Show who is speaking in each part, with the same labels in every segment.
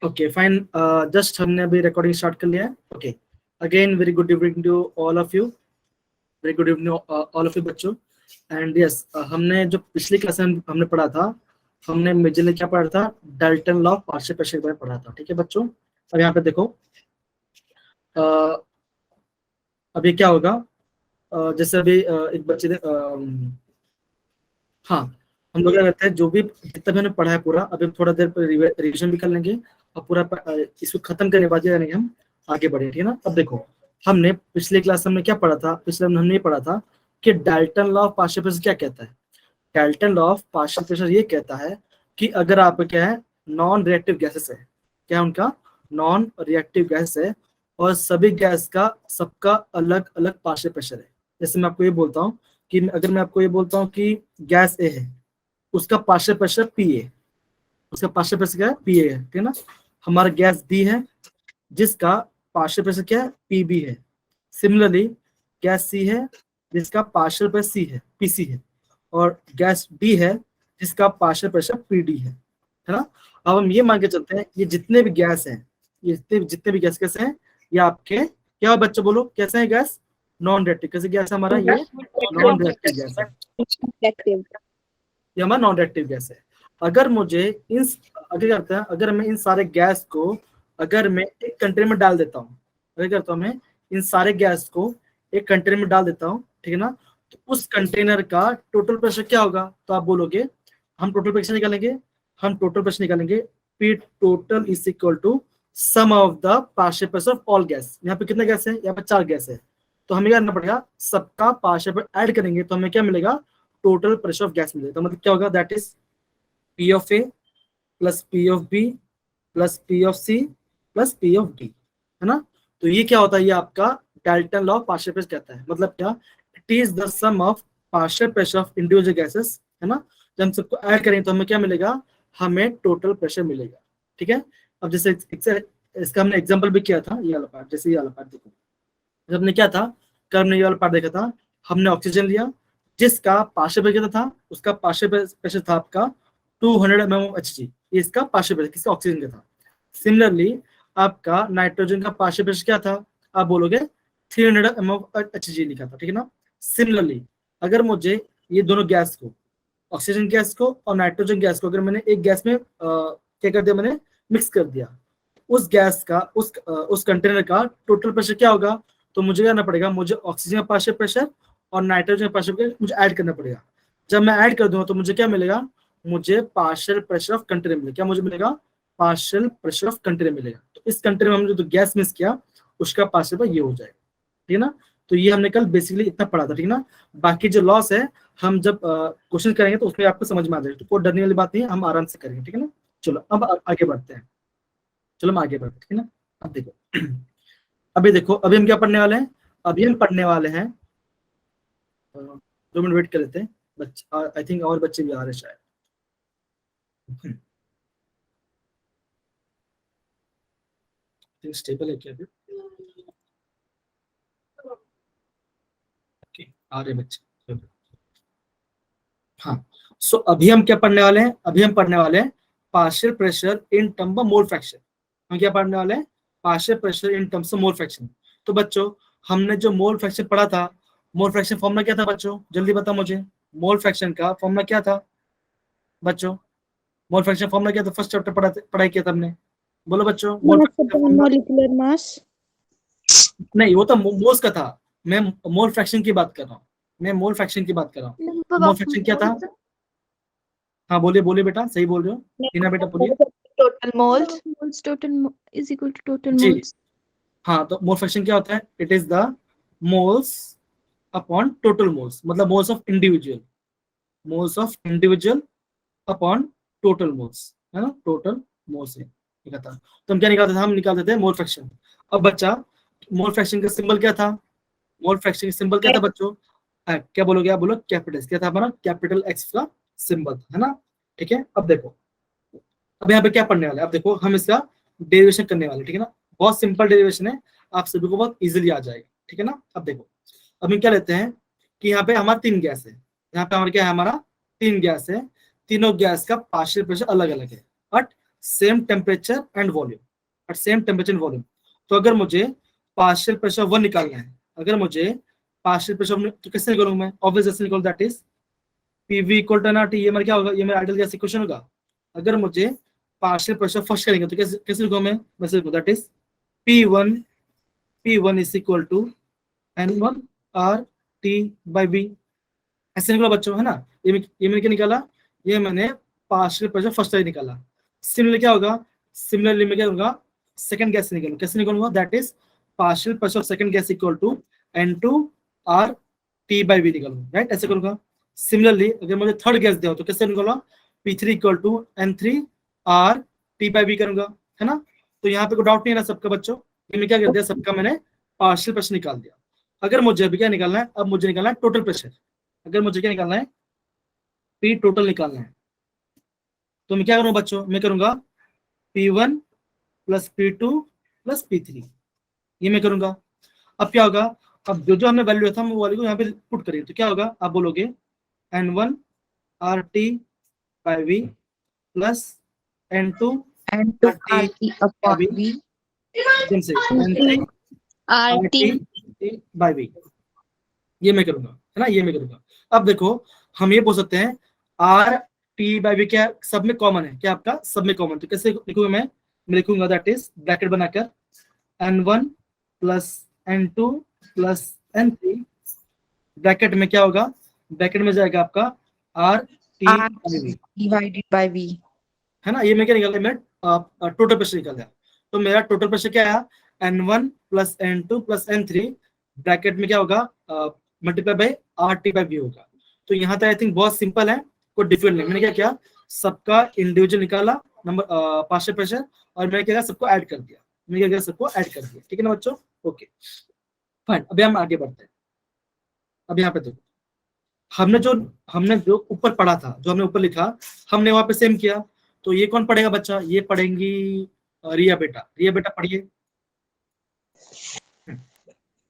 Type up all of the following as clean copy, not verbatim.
Speaker 1: Okay fine, just हमने अभी recording start कर लिया है। Okay, again very good evening to all of you, very good evening all of you बच्चों। And yes, हमने जो पिछली क्लास में हमने पढ़ा था, हमने मेजरली क्या पढ़ा था, Dalton law of partial pressure के बारे में पढ़ा था। ठीक है बच्चों, अब यहाँ पे देखो, अभी क्या होगा, जैसे अभी एक बच्चे ने हाँ, हम लोग क्या करते हैं, जो भी जितना भी हमने पढ़ा है पूरा, अभी हम थोड़ा देर पर रिविजन भी कर लेंगे और पूरा इसको खत्म करने के बाद यानी हम आगे बढ़े। ठीक है ना। अब देखो, हमने पिछले क्लास में हमने क्या पढ़ा था, पिछले में हमने ये पढ़ा था कि Dalton law of partial pressure क्या कहता है। Dalton law of partial pressure ये कहता है कि अगर आप क्या है, नॉन रिएक्टिव गैसेस है, क्या उनका नॉन रिएक्टिव गैस है और सभी गैस का सबका अलग अलग पार्शियल प्रेशर है। जैसे मैं आपको ये बोलता हूँ कि अगर मैं आपको ये बोलता हूँ कि गैस ए है, उसका पार्शियल प्रेशर पी ए, उसका पार्शियल प्रेशर क्या है, पी ए है। ठीक है ना। हमारा गैस बी है जिसका पार्शियल प्रेशर क्या है, पी बी है। सिमिलरली गैस सी है जिसका पार्शियल प्रेशर सी है, पी सी है। और गैस डी है जिसका पार्शियल प्रेशर पी डी है ना। अब हम ये मान के चलते हैं, ये जितने भी गैस हैं, ये जितने भी गैस कैसे हैं, ये आपके क्या हो बच्चों, बोलो कैसे हैं गैस, नॉन रिएक्टिव। कैसे गैस है हमारा, ये नॉन रिएक्टिव गैस है, ये हमारा नॉन रिएक्टिव गैस है। अगर मुझे इन अगर क्या करता है, अगर मैं इन सारे गैस को अगर मैं एक कंटेनर में डाल देता हूँ, अगर करता हूँ मैं इन सारे गैस को एक कंटेनर में डाल देता हूँ, ठीक है ना, तो उस कंटेनर का टोटल प्रेशर क्या होगा, तो आप बोलोगे, हम टोटल प्रेशर निकालेंगे, हम टोटल प्रेशर निकालेंगे, P total is equal to sum of the partial pressure of all gas. यहाँ पे कितने गैस है, यहाँ पे 4 गैस है, तो हमें क्या करना पड़ेगा, सबका पार्शियल प्रेशर ऐड करेंगे तो हमें क्या मिलेगा, टोटल प्रेशर ऑफ गैस मिलेगा। तो मतलब क्या होगा, that is P of A plus P of B plus P of C plus P of D, है ना। तो ये क्या होता है, ये आपका Dalton law of partial pressure कहता है। मतलब क्या, it is the sum of partial pressure of individual gases, है ना। जब हम सबको ऐड करेंगे तो हमें क्या मिलेगा, हमें टोटल प्रेशर मिलेगा। ठीक है। अब जैसे इसका हमने एग्जांपल भी किया था, ये वाला पार्ट, जैसे ये वाला पार्ट देखो, जब हमने क्या था, कल हमने ये वाला पार्ट देखा था, हमने ऑक्सीजन लिया जिसका पार्शियल प्रेशर कितना था, उसका पार्शियल प्रेशर था आपका 200 mmHg, ये इसका पार्शियल प्रेशर किसका, ऑक्सीजन का था। सिमिलरली आपका नाइट्रोजन का पार्शियल प्रेशर क्या था, आप बोलोगे 300 mmHg लिखा था। ठीक है ना। सिमिलरली अगर मुझे ये दोनों गैस को, ऑक्सीजन गैस को और नाइट्रोजन गैस को, अगर मैंने एक गैस में क्या कर दिया, मैंने मिक्स कर दिया, उस गैस का उस कंटेनर का टोटल प्रेशर क्या होगा, तो मुझे करना पड़ेगा, मुझे ऑक्सीजन का पार्शियल प्रेशर और नाइट्रोजन का पार्शियल प्रेशर मुझे ऐड करना पड़ेगा। जब मैं ऐड कर दूंगा तो मुझे क्या मिलेगा, मुझे पार्शियल प्रेशर ऑफ कंटेनर मिलेगा। क्या मुझे मिलेगा, पार्शियल प्रेशर ऑफ कंटेनर मिलेगा। तो इस कंटेनर में हमने जो गैस मिक्स किया उसका पार्शियल प्रेशर ये हो जाएगा। ठीक है ना। तो ये हमने कल बेसिकली इतना पढ़ा था। ठीक है ना। बाकी जो लॉस है हम जब क्वेश्चन करेंगे तो उसमें आपको समझ में आ जाएगा, तो कोई डरने वाली बात नहीं है, हम आराम से करेंगे। ठीक है ना। चलो अब आगे बढ़ते हैं, चलो हम आगे बढ़ते हैं। ठीक है ना। अब देखो अभी देखो, अभी हम क्या पढ़ने वाले हैं, अभी हम पढ़ने वाले हैं, 2 मिनट वेट कर लेते हैं, बच्चे आई थिंक और बच्चे भी आ रहे हैं शायद। स्टेबल है क्या अभी, ओके आ रहे बच्चे। हाँ, सो अभी हम क्या पढ़ने वाले हैं, अभी हम पढ़ने वाले हैं partial pressure in term of mole fraction. हम क्या पढ़ने वाले हैं, partial pressure in terms of mole fraction. तो बच्चों हमने जो मोल फ्रैक्शन पढ़ा था, मोल फ्रैक्शन फॉर्मूला क्या था बच्चों, जल्दी बताओ मुझे, मोल फ्रैक्शन का फॉर्मूला क्या था बच्चों, मोल फ्रैक्शन फॉर्मूला क्या था, फर्स्ट चैप्टर पढ़ाई किया था हमने, बोलो बच्चों।
Speaker 2: मॉलिक्यूलर मास,
Speaker 1: नहीं, वो तो मोल्स का था, मैं मोल फ्रैक्शन की बात कर रहा हूँ, मैं मोल फ्रैक्शन की बात कर रहा हूँ। मोल फ्रैक्शन क्या था, हाँ बोलिए बोलिए बेटा, सही बोल रहे हो टीना बेटा, बोलिए।
Speaker 2: Total moles total is equal to total
Speaker 1: G
Speaker 2: moles.
Speaker 1: हाँ, तो मोल फ्रैक्शन क्या होता है, it is the moles upon total moles, मतलब moles of individual, moles of individual upon total moles, है ना, टोटल मोल्स है लिखा था। तो हम क्या निकालते थे, हम निकालते थे मोल फ्रैक्शन। अब बच्चा, मोल फ्रैक्शन का सिंबल क्या था, मोल फ्रैक्शन का सिंबल क्या था बच्चों, क्या बोलोगे आप, बोलो कैपिटल, क्या था हमारा, कैपिटल एक्स का सिंबल, है ना। ठीक है। अब देखो, अब यहाँ पे क्या पढ़ने वाले हैं, अब देखो हम इसका डेरिवेशन करने वाले, ठीक है ना, बहुत सिंपल डेरिवेशन है, आप सभी को बहुत इजीली आ जाएगा। ठीक है ना। अब देखो, अब हम क्या लेते हैं कि यहाँ पे हमारा 3 गैस है, यहाँ पे हमारा क्या है, हमारा 3 गैस है, तीनों गैस का पार्शियल प्रेशर अलग अलग है, but same temperature and volume, at same temperature and volume. तो अगर मुझे पार्शियल प्रेशर 1 निकालना है, अगर मुझे पार्शियल प्रेशर, तो कैसे निकालूंगा मैं? ऑब्वियस निकाल, that is PV equal to NRT. ये मेरा क्या होगा? ये मेरा आइडियल गैस इक्वेशन होगा। अगर मुझे पार्शियल प्रेशर फर्स्ट करेंगे तो कैसे कैसे लिखूंगा मैं? वैसे लिखूंगा, that is P1 is equal to N1 R T by V। ऐसे निकला बच्चों, है ना? ये मैंने क्या निकाला? ये मैंने पार्शियल प्रेशर फर्स्ट टाइम निकाला। सिमिलरली क्या होगा? सिमिलरली मैं क्या करूंगा? सेकंड गैस से निकालूंगा। कैसे निकालूंगा? That is partial pressure of second gas equal to N2 R T by V निकालूंगा, राइट? ऐसे करूंगा। सिमिलरली अगर मुझे थर्ड गैस दिया हो तो कैसे निकालूंगा? P3 equal to N3 R T by V करूंगा, है ना? तो यहाँ पे कोई डाउट नहीं है ना सबका बच्चों? ये मैं क्या कर दिया? सबका मैंने पार्शियल प्रेशर निकाल दिया। अगर मुझे अभी क्या निकालना है? अब मुझे निकालना है टोटल प्रेशर। अगर मुझे क्या निकालना है? P टोटल निकालना है। तो मैं क्या करूंगा बच्चों? मैं करूंगा P1 plus P2 plus P3, ये मैं करूंगा। अब क्या होगा? अब जो जो हमने वैल्यू था वो वाले को यहाँ पे पुट करेंगे तो क्या होगा? आप बोलोगे N1 RT by V plus N2
Speaker 2: N2
Speaker 1: RT
Speaker 2: RT upon
Speaker 1: by V,
Speaker 2: V.
Speaker 1: एकदम से N3
Speaker 2: RT
Speaker 1: RT by V, ये मैं करूंगा, है ना? ये मैं करूंगा। अब देखो हम ये बोल सकते हैं आर टी बाई वी क्या सब में कॉमन है? क्या आपका सब में कॉमन? तो कैसे लिखूंगा मैं लिखूंगा दैट इज ब्रैकेट बनाकर N1 plus N2 plus N3, bracket में क्या होगा? ब्रैकेट में जाएगा आपका R T
Speaker 2: R
Speaker 1: by V,
Speaker 2: divided by V.
Speaker 1: है ना? ये मैं क्या निकाल मैं टोटल प्रेशर निकाल दिया। तो मेरा टोटल प्रेशर क्या आया? N1 plus N2 plus N3, bracket में क्या होगा? Multiply by R T by V होगा। तो यहाँ तक आई थिंक बहुत सिंपल है, कोई डिफरेंट नहीं। मैंने क्या किया? सबका इंडिविजुअल निकाला नंबर पार्शियल प्रेशर, और मैंने क्या सबको ऐड कर दिया। मैंने क्या किया? सबको ऐड कर दिया, ठीक है ना बच्चों? Okay fine. अभी हम आगे बढ़ते हैं। अब यहाँ पे देखो हमने जो ऊपर पढ़ा था, जो हमने ऊपर लिखा, हमने वहां पे सेम किया। तो ये कौन पढ़ेगा बच्चा? ये पढ़ेंगी रिया बेटा। रिया बेटा पढ़िए।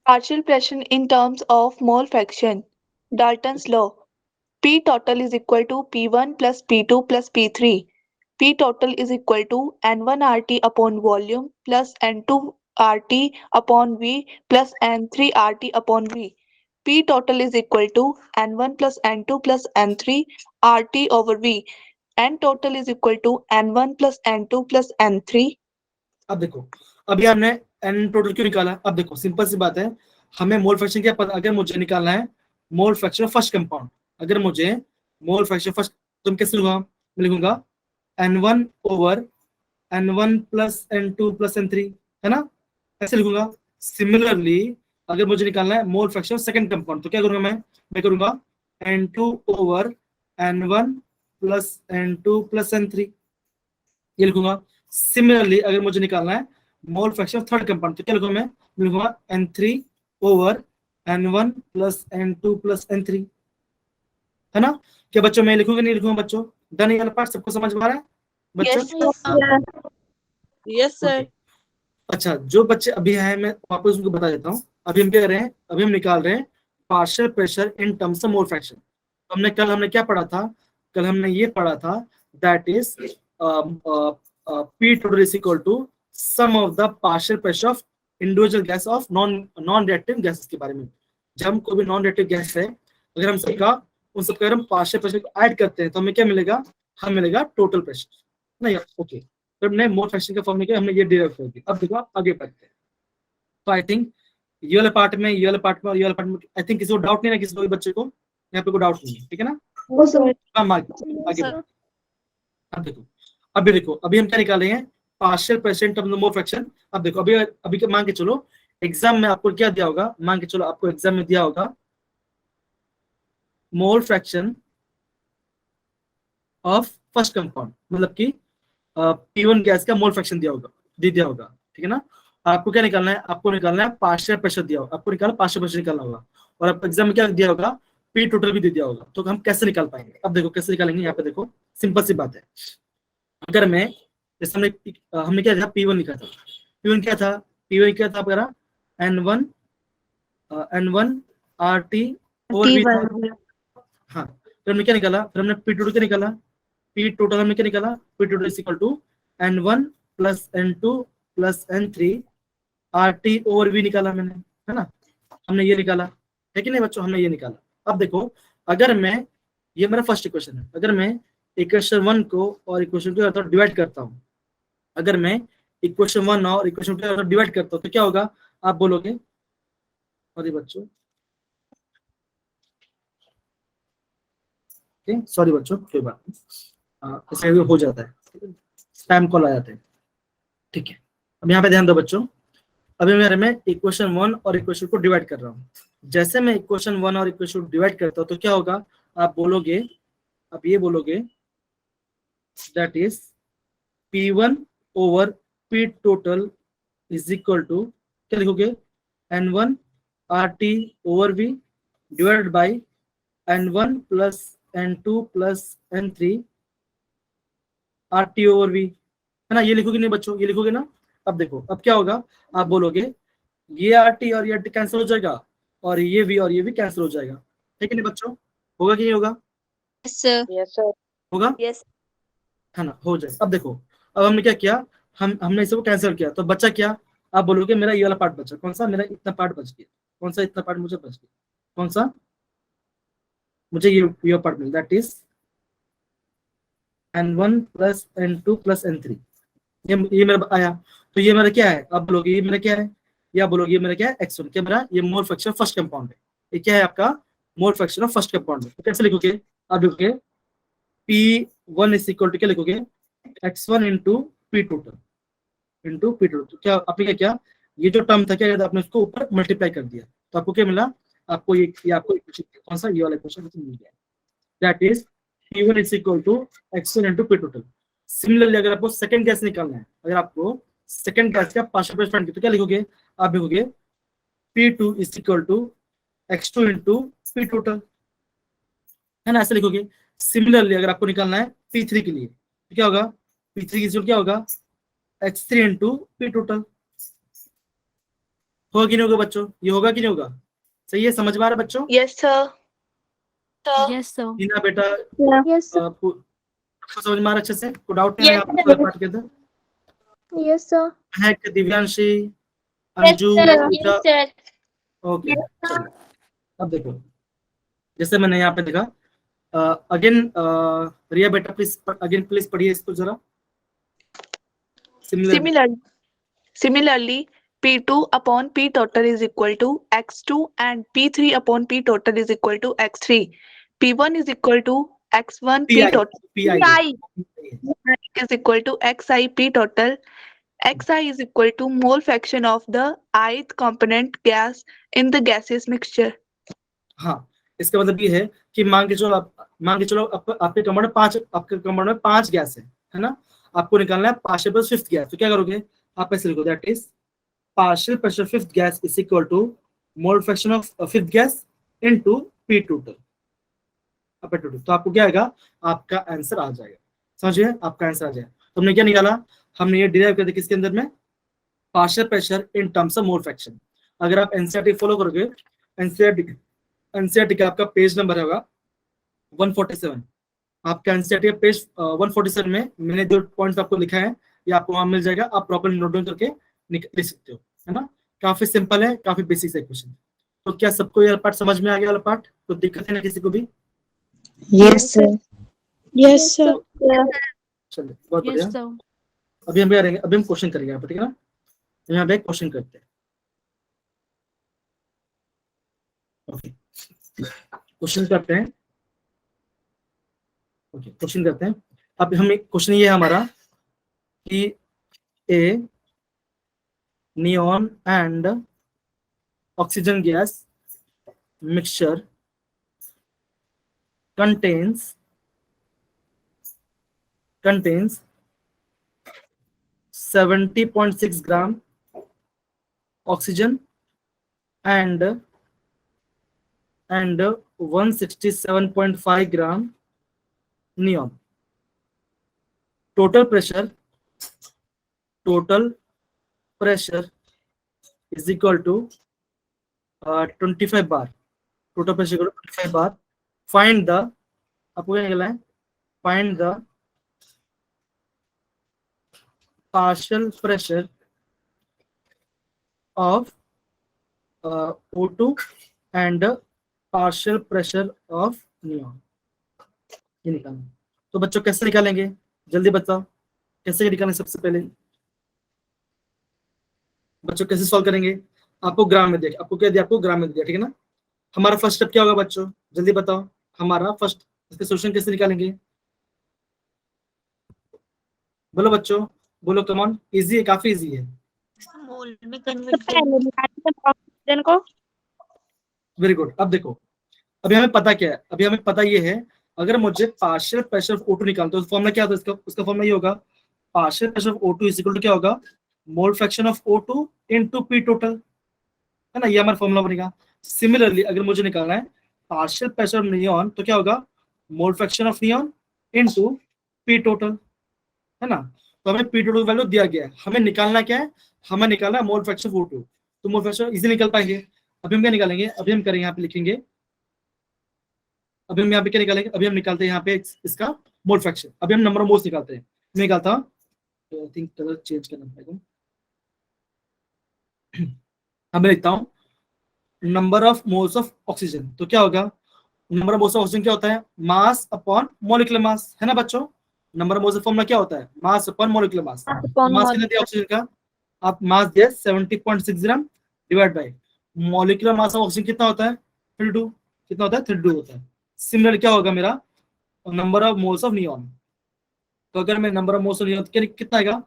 Speaker 3: Partial pressure in terms of mole fraction. Dalton's law. P total is equal to P1 plus P2 plus P3. P total is equal to N1 RT upon volume plus N2 RT upon V plus N3 RT upon V. P total is equal to N1 plus N2 plus N3 RT over V. N total is equal to N1 plus N2 plus N3.
Speaker 1: अब देखो अभी हमने N total क्यों निकाला? अब देखो simple सी बात है, हमें मोल फ्रैक्शन क्या पता? अगर मुझे निकालना है मोल फ्रैक्शन फर्स्ट कंपाउंड, अगर मुझे मोल फ्रैक्शन फर्स्ट, तो मैं कैसे लिखूंगा? मैं लिखूंगा N1 over N1 plus N2 plus N3, है ना? ऐसे लिखूंगा। सिमिलरली अगर मुझे निकालना है मोल फ्रैक्शन सेकंड कंपाउंड, तो क्या करूंगा मैं करूंगा N2 over N1 plus N2 plus N3, ये लिखूंगा। सिमिलरली अगर मुझे निकालना है मोल फ्रैक्शन थर्ड कंपाउंड, तो क्या लिखूंगा मैं लिखूंगा N3 over N1 plus N2 plus N3, है ना? क्या बच्चों मैं लिखूंगा नहीं लिखूंगा बच्चों? डन ये वाला पार्ट सबको समझ में आ रहा है बच्चों?
Speaker 3: Yes, sir.
Speaker 1: Okay. अच्छा, जो बच्चे अभी हैं मैं वापस उनको बता देता हूँ। अभी हम क्या कर रहे हैं? अभी हम निकाल रहे हैं partial pressure in terms of mole fraction. हमने क्या पढ़ा था? कल हमने ये पढ़ा था that is P total is equal to sum of the partial pressure of individual gas of non reactive gases के बारे में। जब हम कोई भी नॉन रिएक्टिव गैस है, अगर हम सबका उन सबका हम पार्शियल प्रेशर को ऐड करते हैं तो हमें क्या मिलेगा? हमें मिलेगा टोटल प्रेशर, नहीं? ओके, तो हमने मोल फ्रैक्शन का फॉर्मूला किया, हमने ये डिराइव कर दिया। अब देखो आगे बढ़ते हैं। तो आई थिंक ये वाले पार्ट में, ये वाले पार्ट में और ये वाले पार्ट में आई थिंक किसी को डाउट नहीं है, किसी को भी बच्चे को यहाँ पे कोई डाउट नहीं है, ठीक है ना? हम आगे बढ़ते हैं। अब देखो अभी हम क्या निकाले हैं? Partial pressure in terms of mole fraction. अब देखो अभी मान के चलो एग्जाम में आपको क्या दिया होगा? मान के चलो आपको एग्जाम में दिया होगा mole fraction of first compound, मतलब कि P1 गैस का मोल फ्रैक्शन दिया होगा, ठीक है ना? आपको क्या निकालना है? आपको निकालना है पार्शियल प्रेशर दिया होगा, आपको निकालना पार्शियल प्रेशर निकालना होगा, और आपको एग्जाम में क्या दिया होगा? P टोटल भी दे दिया होगा। तो हम कैसे निकाल पाएंगे? अब देखो कैसे निकालेंगे। यहाँ पे देखो सिंपल सी बात है। अगर मैं जैसे हमने क्या था? P1 लिखा था। P1 क्या था? P1 क्या था आपका? N1 RT और V था। हाँ, फिर हमने क्या निकाला? फिर हमने P टोटल क्या निकाला? P टोटल हमने क्या निकाला? P total is equal to N1 plus N2 plus N3 RT over V निकाला मैंने, है ना, हमने ये निकाला है कि नहीं बच्चों, हमने ये निकाला। अब देखो अगर मैं, ये मेरा फर्स्ट इक्वेशन है, अगर मैं इक्वेशन 1 को और इक्वेशन 2 को डिवाइड करता हूँ, अगर मैं इक्वेशन 1 और इक्वेशन 2 को डिवाइड करता हूँ तो क्या होगा आप बोलोगे? अरे बच्चों सॉरी बच्चों, कोई बात नहीं, ऐसे भी हो जाता है, स्पैम कॉल आ जाते हैं, ठीक है। अब यहाँ पे ध्यान दो बच्चों, अभी मेरे में इक्वेशन 1 और इक्वेशन को डिवाइड कर रहा हूँ। जैसे मैं इक्वेशन 1 और इक्वेशन को डिवाइड करता हूँ तो क्या होगा आप बोलोगे, आप ये बोलोगे that is P1 over P total is equal to, क्या लिखोगे, N1 RT over V divided by N1 plus N2 plus N3 RT over V, है ना, ये लिखोगे नहीं बच्चों, ये लिखोगे ना। अब देखो अब क्या होगा आप बोलोगे ये RT और ये RT कैंसिल हो जाएगा और ये V और ये भी कैंसिल हो जाएगा, ठीक है नहीं बच्चों, होगा कि नहीं होगा?
Speaker 2: Yes, sir.
Speaker 3: Yes, sir.
Speaker 1: होगा,
Speaker 2: Yes.
Speaker 1: है ना, हो जाएगा। अब देखो अब हमने क्या किया, हमने इसको कैंसिल किया तो बचा क्या, आप बोलोगे मेरा ये वाला पार्ट बचा, कौन सा, मेरा इतना पार्ट बच गया, कौन सा इतना पार्ट मुझे बच गया, कौन सा, मुझे ये part mill, that is N1 plus N2 plus N3, ये मेरा आया। तो ये मेरा क्या है, आप बोलोगे ये मेरा क्या है, या बोलोगे ये मेरा क्या है, X1, क्या मेरा ये मोल फ्रैक्शन फर्स्ट कंपाउंड है, ये क्या है आपका मोल फ्रैक्शन ऑफ फर्स्ट कंपाउंड है। तो कैसे लिखोगे आप, लिखोगे P1 इज इक्वल टू, क्या लिखोगे, X1 into P total into P total. तो क्या आपने क्या किया, ये जो टर्म था क्या कहता आपने उसको ऊपर मल्टीप्लाई कर दिया, तो आपको क्या मिला, आपको ये आपको कौन सा, ये वाला क्वेश्चन मिल गया, that is P1 is equal to X1 into P total. Similarly अगर आपको सेकंड गैस निकालना है, अगर आपको सेकंड गैस का पार्शियल प्रेशर फाइंड, तो क्या लिखोगे आप, लिखोगे P2 is equal to X2 into P total, है ना, ऐसे लिखोगे। सिमिलरली अगर आपको निकालना है P3 के लिए तो क्या होगा, P3 की क्या होगा, X3 इंटू P टोटल, होगा कि नहीं होगा बच्चों, ये होगा कि नहीं होगा, सही है, समझ में आ रहा है बच्चों?
Speaker 3: Yes, sir.
Speaker 2: Yes, sir.
Speaker 1: टीना बेटा
Speaker 2: Yes, sir.
Speaker 1: आपको समझ में आ रहा अच्छे से, कोई डाउट नहीं है
Speaker 2: Yes,
Speaker 1: आपको
Speaker 2: sir.
Speaker 1: पार्ट के अंदर?
Speaker 2: Yes, sir.
Speaker 1: है कि दिव्यांशी,
Speaker 2: Yes,
Speaker 1: अंजू,
Speaker 2: sir.
Speaker 1: पूजा,
Speaker 2: Yes, sir.
Speaker 1: Okay
Speaker 2: Yes, sir.
Speaker 1: चलो। अब देखो जैसे मैंने यहाँ पे देखा, अगेन रिया बेटा प्लीज अगेन प्लीज पढ़िए इसको जरा।
Speaker 3: Similarly, P2 upon P total is equal to X2 and P3 upon P total is equal to X3. P1 is equal to X1 P total
Speaker 1: PI
Speaker 3: is equal to XI P total. XI is equal to mole fraction of the ith component gas in the gaseous mixture.
Speaker 1: हाँ, इसका मतलब ये है कि मान के चलो आपके कंपाउंड में पांच गैस है ना, आपको निकालना है पार्शियल प्रेशर फिफ्थ गैस, तो क्या करोगे आप ऐसे लिखो, that is partial pressure fifth gas is equal to mole fraction of fifth gas into P total. तो आपको क्या आएगा, आपका आंसर आ जाएगा, समझिए आपका आंसर आ जाएगा। तो हमने क्या निकाला, हमने ये डिराइव कर दिया किसके अंदर में, partial pressure in terms of mole fraction. अगर आप एनसीईआरटी फॉलो करोगे, एनसीईआरटी का आपका पेज नंबर होगा 147, आपका एनसीईआरटी का पेज 147 में मैंने जो पॉइंट्स आपको लिखा है ये आपको वहां मिल जाएगा, आप प्रॉपर्ली नोट डाउन करके लिख सकते हो, है ना। काफी सिंपल है, काफी बेसिक है क्वेश्चन। तो क्या सबको ये पार्ट समझ में आ गया वाला पार्ट, तो दिक्कत है ना किसी को भी?
Speaker 2: Yes, sir. Yes, sir.
Speaker 1: चलिए बहुत
Speaker 2: Yes,
Speaker 1: बढ़िया।
Speaker 2: sir.
Speaker 1: अभी हम क्वेश्चन करेंगे यहाँ पे, ठीक है ना, यहाँ पे क्वेश्चन करते हैं। ओके क्वेश्चन करते हैं, ओके क्वेश्चन करते हैं। अब हम क्वेश्चन ये है हमारा कि a neon and oxygen gas mixture contains 70.6 gram oxygen and 167.5 gram neon. Total pressure is equal to 25 bar. Total pressure equal to 25 bar. Find the, आपको क्या निकला है, find the partial pressure of O2 and partial pressure of neon, ये निकालना। तो बच्चों कैसे निकालेंगे, जल्दी बताओ कैसे निकालें। सबसे पहले बच्चों कैसे सॉल्व करेंगे, आपको ग्राम में दिया, आपको क्या दिया, आपको ग्राम में दिया, ठीक है ना। हमारा फर्स्ट स्टेप क्या होगा बच्चों, जल्दी बताओ, हमारा फर्स्ट इसका सॉल्यूशन कैसे निकालेंगे, बोलो बच्चों, बोलो, कम ऑन, इजी है, काफी इजी है।
Speaker 4: मोल में कन्वर्ट को।
Speaker 1: Very good. अब देखो, अभी हमें पता क्या है, अभी हमें पता ये है, अगर मुझे पार्शियल प्रेशर ऑफ O2 निकालना, तो फॉर्मूला क्या होता है इसका, उसका फॉर्मूला ये होगा, partial pressure of O2 is equal to क्या होगा, mole fraction of O2 into P total, है ना, ये हमारा फॉर्मूला बनेगा। सिमिलरली अगर मुझे निकालना है पार्शियल प्रेशर ऑफ नियॉन, तो क्या होगा, mole fraction of neon into P total, है ना। तो हमें P टोटल वैल्यू दिया गया है, हमें निकालना क्या है, हमें निकालना है मोल फ्रैक्शन ऑफ O2, तो मोल फ्रैक्शन इजी निकल पाएंगे। अभी हम क्या निकालेंगे, अभी हम करेंगे, यहाँ पे लिखेंगे, अभी हम यहाँ पे क्या निकालेंगे, अभी हम निकालते हैं यहाँ पे इसका मोल फ्रैक्शन, अभी हम नंबर ऑफ मोल्स निकालते हैं। मैं निकालता हूँ, तो आई थिंक कलर चेंज करना पड़ेगा। अब मैं लिखता हूँ number of moles of oxygen, तो क्या होगा, number of moles of oxygen क्या होता है, मास अपॉन मॉलिक्यूलर मास, है ना बच्चों। नंबर ऑफ मोल्स फॉर्मूला क्या होता है, मास अपॉन मॉलिक्यूलर मास। मास कितना दिया ऑक्सीजन का, आप मास दिया 70.6 gram divide by molecular mass of oxygen कितना होता है 32, कितना होता है 32 होता है। सिमिलर क्या होगा मेरा number of moles of neon, तो अगर मैं number of moles of neon कितना आएगा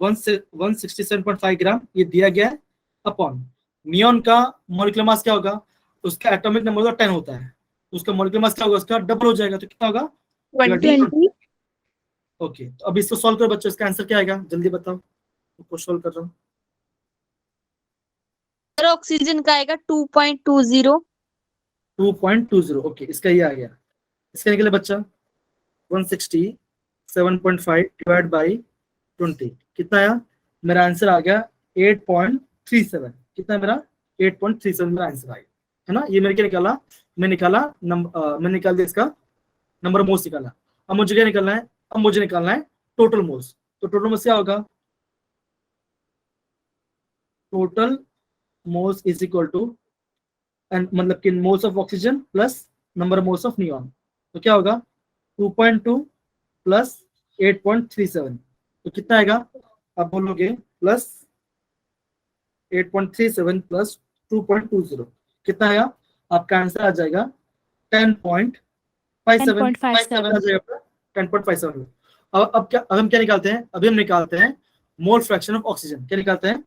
Speaker 1: 167.5 ग्राम, ये दिया गया है, अपॉन नियॉन का मॉलिक्यूलर मास क्या होगा, उसका एटॉमिक नंबर 10 होता है, तो उसका मॉलिक्यूलर मास क्या होगा, उसका डबल हो जाएगा, तो कितना होगा
Speaker 2: 20।
Speaker 1: ओके। तो अब इसको सॉल्व करो बच्चों, इसका आंसर क्या आएगा जल्दी बताओ, तो सॉल्व कर रहा हूँ।
Speaker 4: ऑक्सीजन का आएगा 2.20।
Speaker 1: 2.20, ओके, इसका ये आ गया, इसका निकले बच्चा 167.5 डिवाइड बाई 20, कितना आया, मेरा आंसर आ गया 8.37, कितना मेरा 8.37 मेरा आंसर आ गया, है ना। ये मेरे क्या निकाला, मैं निकाल दिया इसका नंबर ऑफ मोल्स निकाला। अब मुझे क्या निकालना है, अब मुझे निकालना है टोटल मोल्स, तो टोटल मोल्स क्या होगा, total moles is equal to, मतलब कि moles of oxygen plus number of moles of neon, तो क्या होगा 2.2 प्लस 8.37, तो कितना आएगा, आप बोलोगे प्लस 8.37 प्लस 2.20, कितना आएगा, आपका आंसर आ जाएगा 10.57 आ जाएगा, 10.57। अब हम क्या निकालते हैं, अभी हम निकालते हैं मोल फ्रैक्शन ऑफ ऑक्सीजन, क्या निकालते हैं,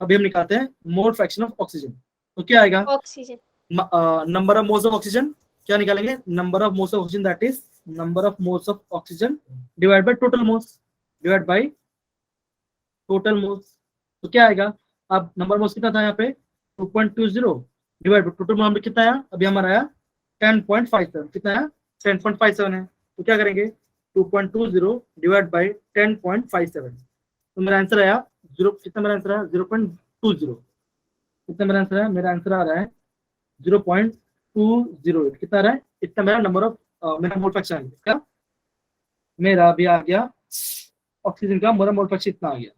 Speaker 1: अभी हम निकालते हैं मोल फ्रैक्शन ऑफ ऑक्सीजन, तो क्या आएगा,
Speaker 2: oxygen
Speaker 1: number of moles of oxygen, क्या निकालेंगे, number of moles of oxygen, that is number of moles of oxygen divide by total moles, divide by total moles, तो क्या आएगा, अब नंबर मोल्स कितना था यहाँ पे 2.20 डिवाइड बाय टोटल मोल कितना आया, अभी हमारा आया 10.57, कितना आया 10.57 है, तो क्या करेंगे 2.20 डिवाइड बाय 10.57, तो मेरा आंसर आया कितना, मेरा आंसर आया 0.20, कितना मेरा आंसर है, मेरा आंसर आ रहा है 0.208, कितना आ रहा है, इतना मेरा नंबर ऑफ मेरा मोल फ्रैक्शन है, मेरा भी आ गया ऑक्सीजन का मेरा मोल फ्रैक्शन इतना आ गया।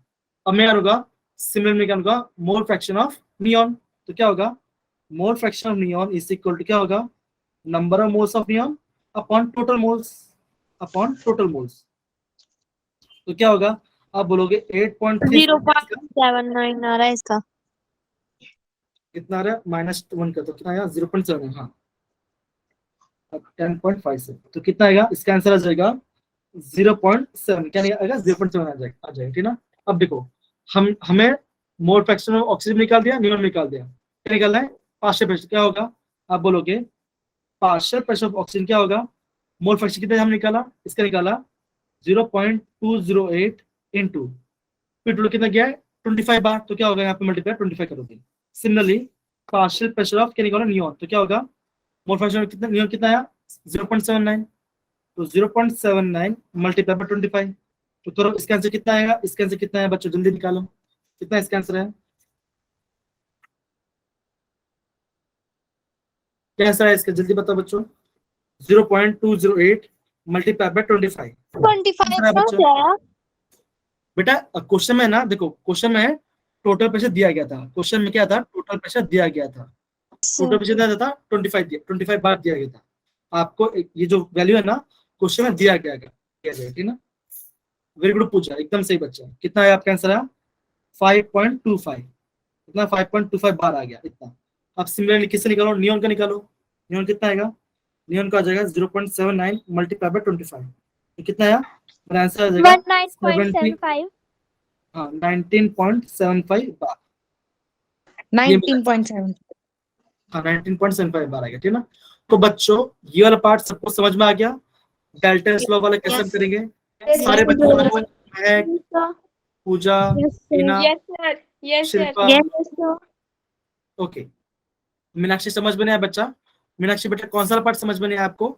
Speaker 1: अब मैं क्या होगा, सिमिलर में क्या होगा, मोल फ्रैक्शन ऑफ नियॉन, तो क्या होगा, mole fraction of neon is equal to क्या होगा, number of moles of neon upon total moles, upon total moles, तो क्या होगा, आप बोलोगे 8.3
Speaker 4: 0.79 आ रहा है इसका,
Speaker 1: कितना आ रहा है -1 का, तो कितना आया 0.7, हाँ 10.57, तो कितना आएगा, इसका आंसर आ जाएगा 0.7, क्या नहीं आएगा 0.7 आ जाएगा, ठीक ना। अब देखो हमें मोल फ्रैक्शन ऑफ ऑक्सीजन निकाल दिया, नियॉन निकाल दिया, क्या निकालना है, पार्शियल प्रेशर, क्या होगा, आप बोलोगे पार्शियल प्रेशर ऑफ ऑक्सीजन क्या होगा, मोल फ्रैक्शन कितना हम निकाला, इसका निकाला 0.208 इंटू P2 कितना गया है 25 बार, तो क्या होगा यहाँ पे मल्टीप्लाई 25 करोगे। सिमिलरली पार्शियल प्रेशर ऑफ क्या निकाला नियॉन, तो क्या होगा, मोल फ्रैक्शन कितना, नियॉन कितना आया 0.79, तो 0.79 मल्टीप्लाई बाय 25, तो करो इसका आंसर कितना आएगा, इसका आंसर कितना है बच्चों जल्दी निकालो, कितना इसका आंसर है, क्या आंसर है इसका जल्दी बताओ बच्चों, 0.208 मल्टीप्लाई बाय 25
Speaker 4: 25
Speaker 1: बच्चों,
Speaker 4: से आया
Speaker 1: बेटा क्वेश्चन में ना देखो, क्वेश्चन में टोटल प्रेशर दिया गया था, क्वेश्चन में क्या था, टोटल प्रेशर दिया गया था, टोटल प्रेशर दिया था 25 बार दिया गया था आपको। ये जो वैल्यू है ना क्वेश्चन में दिया गया, ठीक है ना। वेरी गुड पूछा, एकदम सही बच्चा। कितना है आपका आंसर है? 5.25, इतना 5.25 बार आ गया इतना। अब सिमिलरली किससे निकालो, नियॉन का निकालो। नियॉन कितना आएगा? नियॉन का आ जाएगा 0.79 मल्टीप्लाई बाय 25, तो कितना आया मेरा आंसर? आ जाएगा
Speaker 4: 19.75
Speaker 1: हाँ 19.75 बार।
Speaker 5: 19.7
Speaker 1: हाँ 19.75 बार आ गया, ठीक है ना। तो बच्चों ये वाला पार्ट सबको समझ में आ गया? डाल्टन्स लॉ वाला कैसे हम करेंगे? सारे बच्चों को, महक, पूजा, टीना, शिल्पा, ओके। मीनाक्षी समझ में नहीं आया बच्चा? मीनाक्षी बेटा कौन सा पार्ट समझ में नहीं आया आपको?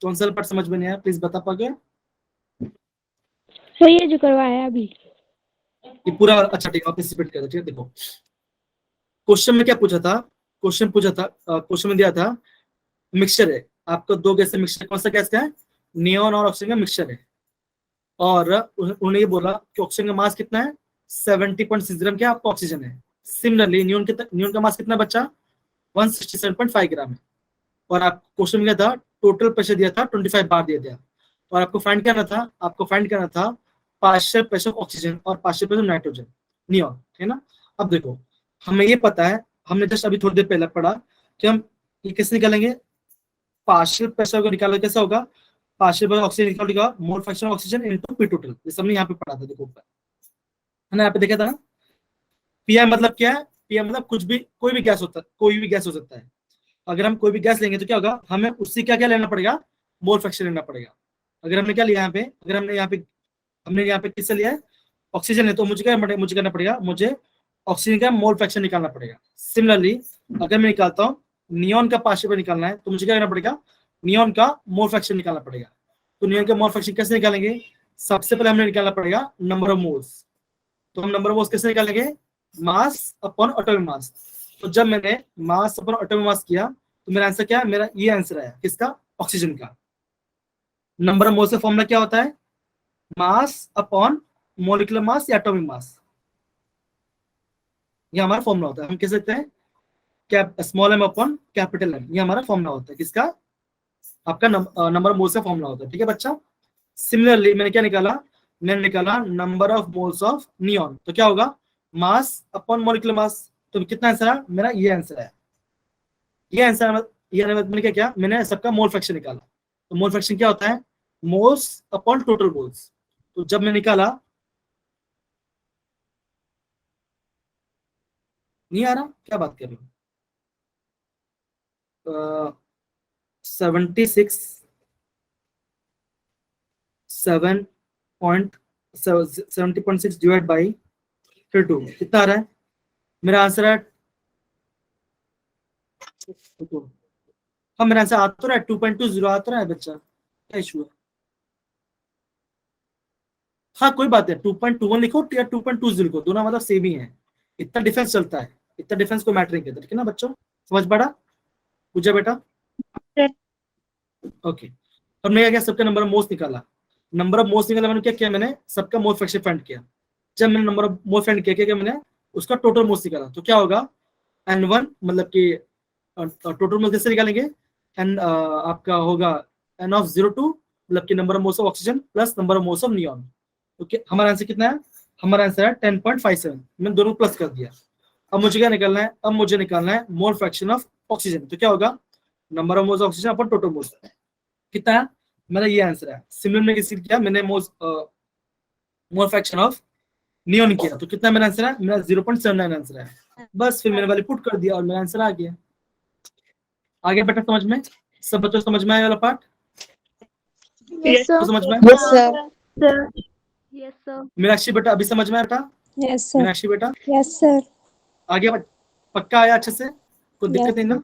Speaker 1: कौन सा पार्ट समझ में नहीं आया, प्लीज बता पाओगे?
Speaker 2: सर ये जो करवाया अभी।
Speaker 1: ये पूरा, अच्छा ठीक है, वापस रिपीट कर दो, ठीक है। देखो क्वेश्चन में क्या पूछा था, क्वेश्चन में दिया था मिक्सचर है आपको, दो गैस मिक्सचर, कौन सा गैस का है? नियॉन और ऑक्सीजन का मिक्सचर है। और उन्होंने ये बोला कि ऑक्सीजन का मास कितना है? 70.6 ग्राम क्या आपका ऑक्सीजन है। सिमिलरली नियॉन का मास कितना बच्चा? 167.5 ग्राम है। और आप क्वेश्चन में क्या था, टोटल प्रेशर दिया था 25 बार दिया था, और आपको फाइंड करना था, पार्शियल प्रेशर ऑक्सीजन और पार्शियल प्रेशर नाइट्रोजन, नियॉन, है ना। अब देखो हमें ये पता है, हमने जस्ट अभी थोड़ी देर पहले पढ़ा कि हम ये कैसे निकालेंगे, पार्शियल प्रेशर को निकालो कैसा होगा, पार्शियल प्रेशर ऑक्सीजन निकालेगा mole fraction oxygen into P total. ये हमने यहाँ पे पढ़ा था, देखो ऊपर है ना, यहाँ पे देखा था ना। पीआई मतलब क्या है? पीआई मतलब कुछ भी, कोई भी गैस होता है, कोई भी गैस हो सकता है। अगर हम कोई भी गैस लेंगे तो क्या होगा, हमें उससे क्या क्या लेना पड़ेगा? मोल फ्रैक्शन लेना पड़ेगा। अगर हमने क्या लिया यहाँ पे, अगर हमने यहाँ पे किससे लिया है? ऑक्सीजन है, तो मुझे क्या करना पड़ेगा, मुझे ऑक्सीजन का मोल फ्रैक्शन निकालना पड़ेगा। सिमिलरली अगर मैं निकालता हूँ नियॉन का पार्शियल निकालना है, तो मुझे क्या करना पड़ेगा? नियॉन का मोल फ्रैक्शन निकालना पड़ेगा। तो नियॉन का मोल फ्रैक्शन कैसे निकालेंगे? सबसे पहले हमें निकालना पड़ेगा नंबर ऑफ मोल्स। तो हम नंबर ऑफ मोल्स कैसे निकालेंगे? Mass upon atomic mass. तो जब मैंने मास अपॉन एटॉमिक मास किया तो मेरा आंसर क्या है? मेरा ये आंसर आया किसका? ऑक्सीजन का। नंबर ऑफ मोल्स का फॉर्मूला क्या होता है? मास अपॉन मॉलिक्यूलर मास या एटॉमिक मास, ये हमारा फॉर्मूला होता है। हम कह सकते हैं small M upon capital M, ये हमारा फॉर्मूला होता है किसका? आपका नंबर ऑफ मोल्स का फॉर्मूला होता है, ठीक है बच्चा। सिमिलरली मैंने क्या निकाला? मैंने निकाला number of moles of neon, तो क्या होगा? Mass upon molecular mass. तो कितना आंसर है मेरा? ये आंसर है, ये आंसर। ये मैंने क्या किया, मैंने सबका मोल फ्रैक्शन निकाला। तो मोल फ्रैक्शन क्या होता है? Moles upon total moles. तो जब मैं निकाला, नहीं आ रहा, क्या बात कर रहे हो? 76 70.6 डिवाइड बाई 2 कितना आ रहा है? मेरा आंसर है, हाँ मेरा आंसर आता तो रहा है 2.20 आता रहा है बच्चा, क्या इशू है? हाँ कोई बात है, 2.21 लिखो या 2.20 लिखो, दोनों मतलब सेम ही है। इतना डिफरेंस चलता है, इतना डिफरेंस को मैटर नहीं करता, ठीक है ना बच्चों। समझ पड़ा? पूछा बेटा? ओके। और मैं क्या किया, सबका नंबर ऑफ मोल्स निकाला। नंबर ऑफ मोल्स निकाला, मैंने क्या किया, मैंने सबका मोल फ्रैक्शन फाइंड किया। जब मैंने नंबर ऑफ मोल फाइंड किया मैंने उसका टोटल मोल्स निकाला, तो क्या होगा? N1 मतलब कि टोटल मोल्स कैसे निकालेंगे? एन आपका होगा N of 02 मतलब कि number of moles of oxygen plus number of moles of neon. तो हमारा आंसर कितना है? हमारा आंसर है 10.57। मैंने दोनों प्लस कर दिया। अब मुझे क्या निकालना है? अब मुझे निकालना है मोल फ्रैक्शन ऑफ ऑक्सीजन। तो क्या होगा? Number of moles of oxygen upon total moles. कितना है? मेरा ये आंसर है। सिमिलर में किसी किया मैंने मोल फ्रैक्शन ऑफ नियॉन किया, तो कितना मेरा आंसर है? मेरा 0.79 आंसर है। बस फिर मैंने वाली पुट कर दिया और मेरा आंसर आ गया। आगे बेटा समझ में? सब बच्चों समझ में आया वाला पार्ट?
Speaker 2: Yes sir.
Speaker 1: समझ में?
Speaker 5: Yes, sir.
Speaker 2: Yes sir.
Speaker 1: Meenakshi बेटा अभी समझ में आया बेटा?
Speaker 5: Yes, sir.
Speaker 1: मीनाक्षी बेटा
Speaker 5: Yes, sir.
Speaker 1: आगे पक्का आया अच्छे से? कोई दिक्कत
Speaker 5: Yes.
Speaker 1: नहीं ना?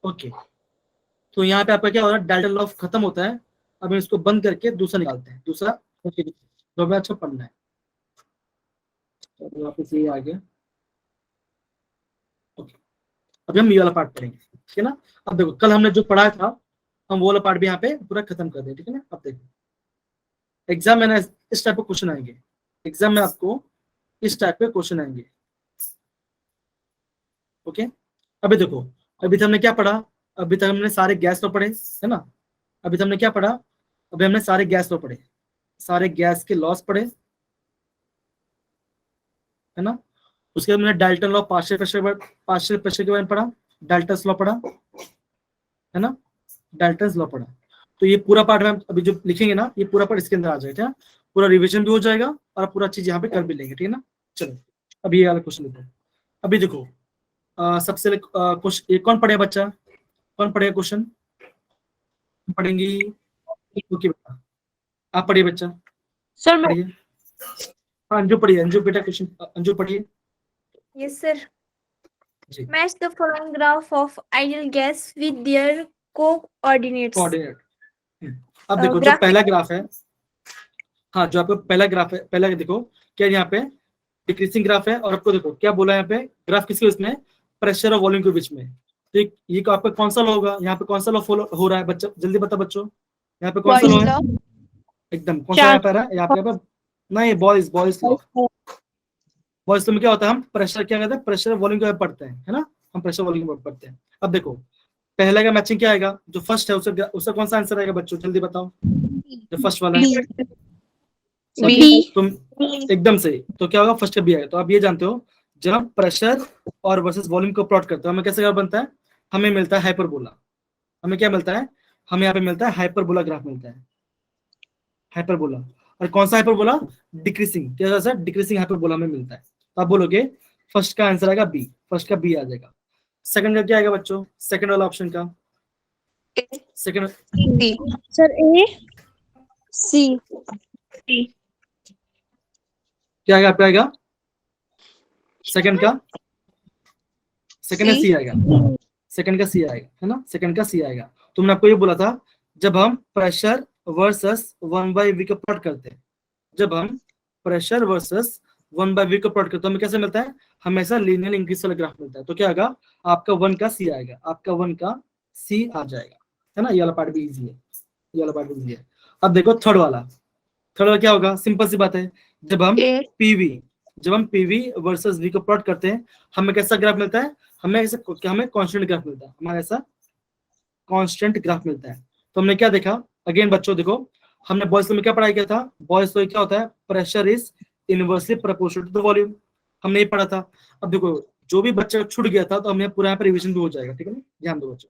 Speaker 1: ओके। तो यहाँ पे आपका क्या हो रहा है? डाल्टन लॉ खत्म होता है। अब हम इसको बंद करके दूसरा निकालते हैं। दूसरा जो हमें अच्छा पढ़ना है, तो वापस ये आ गया। ओके, अभी हम ये वाला पार्ट पढ़ेंगे, ठीक है ना। अब देखो कल हमने जो पढ़ा था, हम वो वाला पार्ट भी यहाँ पे पूरा खत्म कर दें, ठीक है ना। अब देखो एग्जाम में ना इस टाइप के क्वेश्चन आएंगे, एग्जाम में आपको इस टाइप के क्वेश्चन आएंगे। ओके, अभी देखो, अभी तक हमने क्या पढ़ा, अभी तक हमने सारे गैस लॉ पढ़े, है ना। अभी तक हमने क्या पढ़ा, अभी हमने सारे गैस लॉ पढ़े, सारे गैस के लॉस पढ़े, है ना। उसके बाद मैंने डाल्टन लॉ पार्शियल प्रेशर के बारे में पढ़ा, डाल्टन लॉ पढ़ा, है ना, डाल्टन लॉ पढ़ा। तो ये पूरा पार्ट में अभी जो लिखेंगे ना, ये पूरा पार्ट इसके अंदर आ जाएगा, पूरा रिवीजन भी हो जाएगा और पूरा चीज यहाँ पे कर भी लेंगे, ठीक है ना। चलो अभी ये वाला क्वेश्चन लेते हैं। अभी देखो सबसे क्वेश्चन ये कौन पढ़ेगा बच्चा, कौन पढ़ेगा क्वेश्चन पढ़ेंगी, ओके बेटा आप पढ़िए बच्चा,
Speaker 4: सर मैं
Speaker 1: पढ़िए। हाँ, अंजू पढ़िए, अंजू बेटा क्वेश्चन, अंजू पढ़िए
Speaker 2: Yes, sir.
Speaker 1: जी।
Speaker 2: Match the following graph of ideal gas with their coordinates.
Speaker 1: Coordinate. अब देखो जो
Speaker 2: graph-
Speaker 1: पहला ग्राफ है, हाँ जो आपको पहला ग्राफ है, पहला देखो क्या यहाँ पे डिक्रीजिंग ग्राफ है, और आपको देखो क्या बोला है यहाँ पे, ग्राफ किसके बीच में, प्रेशर और वॉल्यूम के बीच में। तो ये आपका कौन सा लॉ होगा, यहाँ पे कौन सा लॉ फॉलो हो रहा है बच्चा, जल्दी बता बच्चों, यहाँ पे कौन सा लॉ है, एकदम कौन सा यहाँ पे आ रहा है, यहाँ पे नहीं, बॉयज लॉ। बॉयज लॉ में क्या होता है, हम प्रेशर क्या कहते हैं, प्रेशर वॉल्यूम के पढ़ते हैं, है ना, हम प्रेशर वॉल्यूम के पढ़ते हैं। अब देखो पहले का मैचिंग क्या आएगा, जो फर्स्ट है उसका कौन सा आंसर आएगा बच्चों, जल्दी बताओ, जो फर्स्ट वाला है तुम एकदम सही। तो क्या होगा, फर्स्ट का बी आएगा। तो आप ये जानते हो जब हम प्रेशर और वर्सेस वॉल्यूम को प्लॉट करते हैं हमें कैसे ग्राफ बनता है, हमें मिलता है हाइपरबोला। हमें क्या मिलता है, हमें यहाँ पे मिलता है हाइपरबोला ग्राफ मिलता है, हाइपरबोला। और कौन सा हाइपरबोला, डिक्रीजिंग, क्या डिक्रीजिंग हाइपरबोला में मिलता है। तो आप बोलोगे फर्स्ट का आंसर आएगा बी, फर्स्ट का बी आ जाएगा। सेकंड का क्या आएगा बच्चों, सेकंड वाला ऑप्शन का सेकंड,
Speaker 4: सर ए सी
Speaker 1: क्या आएगा आपका, आएगा सेकंड का, सेकंड का सी आएगा, सेकंड का सी आएगा, है ना, सेकंड का सी आएगा। तुमने आपको ये बोला था जब हम प्रेशर वर्सेस 1/v को प्लॉट करते हैं, जब हम प्रेशर वर्सेस 1/v को प्लॉट करते हैं हमें कैसे मिलता है, हमेशा लीनियर इंक्रीज वाला ग्राफ मिलता है। तो क्या होगा, आपका 1 का सी आएगा, आपका 1 का सी आ जाएगा, है ना। ये वाला पार्ट भी इजी है, ये वाला पार्ट भी इजी है। अब देखो थर्ड वाला क्या होगा, सिंपल सी बात है, जब हम पीवी वर्सेस वी को प्लॉट करते हैं हमें कैसा ग्राफ मिलता है, हमें कांस्टेंट ग्राफ मिलता है, हमारा ऐसा कांस्टेंट ग्राफ मिलता है। तो हमने क्या देखा, अगेन बच्चों देखो हमने बॉयज लॉ में क्या पढ़ाई किया था, बॉयज लॉ क्या होता है, pressure is inversely proportional to the volume, हमने ये पढ़ा था। अब देखो जो भी बच्चा छूट गया था तो हमें पूरा यहाँ पर रिविजन भी हो जाएगा, ठीक है ना, ध्यान दो बच्चों,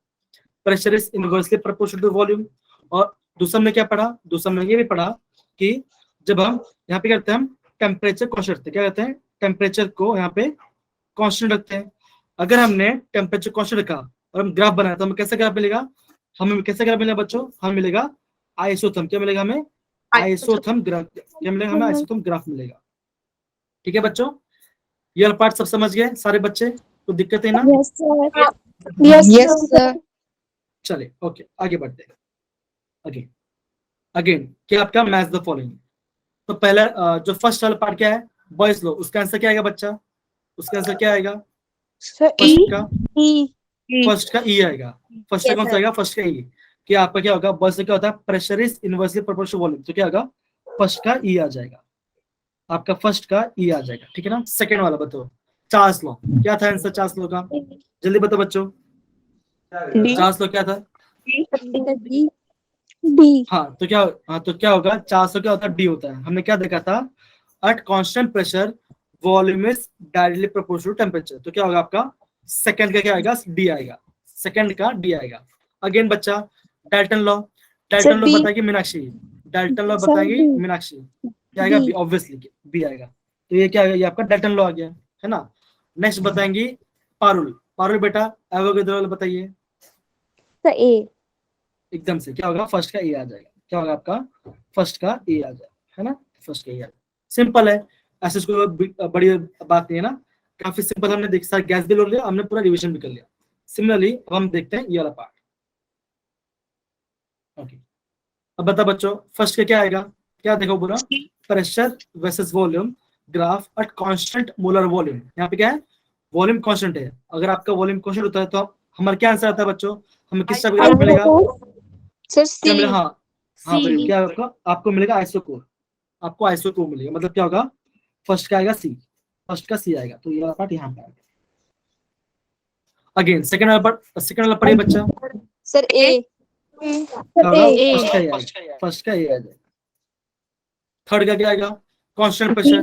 Speaker 1: pressure is inversely proportional to volume. और दूसरा हमने क्या पढ़ा, दूसरा हमने ये भी पढ़ा कि जब हम यहाँ पे करते हैं, हम टेम्परेचर कांस्टेंट रखते हैं, क्या कहते हैं, टेम्परेचर को यहाँ पे कांस्टेंट रखते हैं। अगर हमने टेम्परेचर कांस्टेंट रखा और हम ग्राफ बनाया तो हमें कैसा ग्राफ मिलेगा, हमें कैसा ग्राफ मिलेगा बच्चों, हमें मिलेगा आइसोथर्म, क्या मिलेगा हमें, आइसोथर्म ग्राफ, क्या मिलेगा हमें, आइसोथर्म ग्राफ मिलेगा। ठीक है बच्चों, ये पार्ट सब समझ गए सारे बच्चे, तो दिक्कत है ना,
Speaker 4: यस सर
Speaker 1: चले ओके आगे बढ़ते हैं। अगेन क्या आपका मैच द फॉलोइंग। तो पहला जो फर्स्ट वाला पार्ट क्या है, बॉयज लॉ, उसका आंसर क्या आएगा बच्चा, उसका आंसर क्या आएगा, फर्स्ट का ई आएगा, फर्स्ट का कौन सा आएगा, फर्स्ट का ई। कि आपका क्या होगा, बॉयज क्या होता है, pressure is inversely proportional volume, तो क्या होगा, फर्स्ट का ई आ जाएगा, आपका फर्स्ट का ई आ जाएगा, ठीक है ना। सेकंड वाला बताओ, चार्ल्स लॉ, क्या था आंसर चार्ल्स लॉ का, जल्दी बताओ बच्चों, चार्ल्स लॉ क्या था,
Speaker 4: डी
Speaker 1: हाँ तो क्या होगा, 400 क्या होता है, डी होता है। हमने क्या देखा था, at constant pressure volume is directly proportional to temperature, तो क्या होगा आपका सेकंड का क्या आएगा, डी आएगा, सेकंड का डी आएगा। अगेन बच्चा डाल्टन लॉ, डाल्टन लॉ बताएगी मीनाक्षी, डाल्टन लॉ बताएगी मीनाक्षी, क्या आएगा, बी, ऑब्वियसली बी आएगा। तो ये क्या आएगा, ये आपका डाल्टन लॉ आ गया, है ना। नेक्स्ट बताएंगी पारुल, पारुल बेटा एवोगैड्रो लॉ बताइए,
Speaker 4: ए
Speaker 1: एकदम से क्या होगा, फर्स्ट का ए आ जाएगा, क्या होगा आपका, फर्स्ट का ए आ जाएगा, है ना, फर्स्ट का ए आ जाएगा। सिंपल है, ऐसे इसको बड़ी बात नहीं है ना, काफी सिंपल। हमने देख सारा गैस भी ले लिया, हमने पूरा रिवीजन भी कर लिया। सिमिलरली अब हम देखते हैं ये वाला पार्ट। ओके अब बता बच्चों, फर्स्ट का क्या आएगा, क्या देखो पूरा, pressure versus volume graph at constant molar volume. यहाँ पे क्या है, वॉल्यूम कांस्टेंट है, अगर आपका वॉल्यूम कांस्टेंट होता है तो हमारा क्या आंसर आता है बच्चों, हमें किस टाइप का ग्राफ मिलेगा,
Speaker 4: सर
Speaker 1: क्या मिलेगा, हाँ हाँ
Speaker 2: C.
Speaker 1: क्या होगा, आपको मिलेगा आइसोकोर, आपको आइसोकोर मिलेगा, मतलब क्या होगा, फर्स्ट का आएगा सी, फर्स्ट का सी आएगा, तो ये वाला पार्ट यहाँ पे आएगा। अगेन सेकंड वाला पढ़िए बच्चा,
Speaker 4: सर ए।
Speaker 1: क्या होगा,
Speaker 4: A.
Speaker 1: फर्स्ट का ये आएगा, फर्स्ट का ये आ जाएगा। थर्ड का क्या आएगा, कांस्टेंट प्रेशर,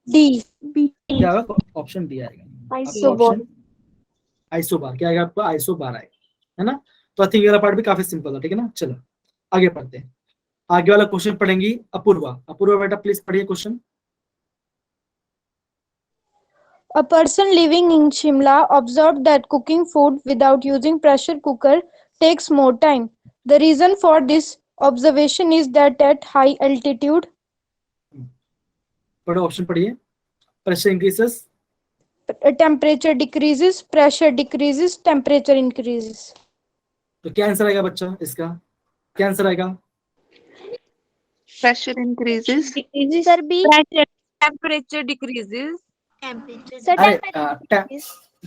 Speaker 4: डी।
Speaker 1: क्या होगा, ऑप्शन डी आएगा,
Speaker 4: आइसोबार।
Speaker 1: ऑप्शन आइसोबार, क्या आएगा आपको, आइसोबार आएगा, है ना। तो आई थिंक ये वाला पार्ट भी काफी सिंपल है, ठीक है ना। चलो आगे पढ़ते हैं, आगे वाला क्वेश्चन पढ़ेंगी अपूर्वा। अपूर्वा बेटा प्लीज पढ़िए question.
Speaker 4: A person living in Shimla observed that cooking food without using pressure cooker takes more time. The reason for this observation is that at high altitude,
Speaker 1: पढ़ो ऑप्शन पढ़िए, pressure increases,
Speaker 4: temperature decreases, pressure decreases, temperature increases.
Speaker 1: तो क्या answer आएगा बच्चा इसका, क्या answer आएगा,
Speaker 3: Pressure increases.
Speaker 2: Sir B.
Speaker 5: Temperature decreases.
Speaker 2: Sir
Speaker 1: अरे
Speaker 2: temperature.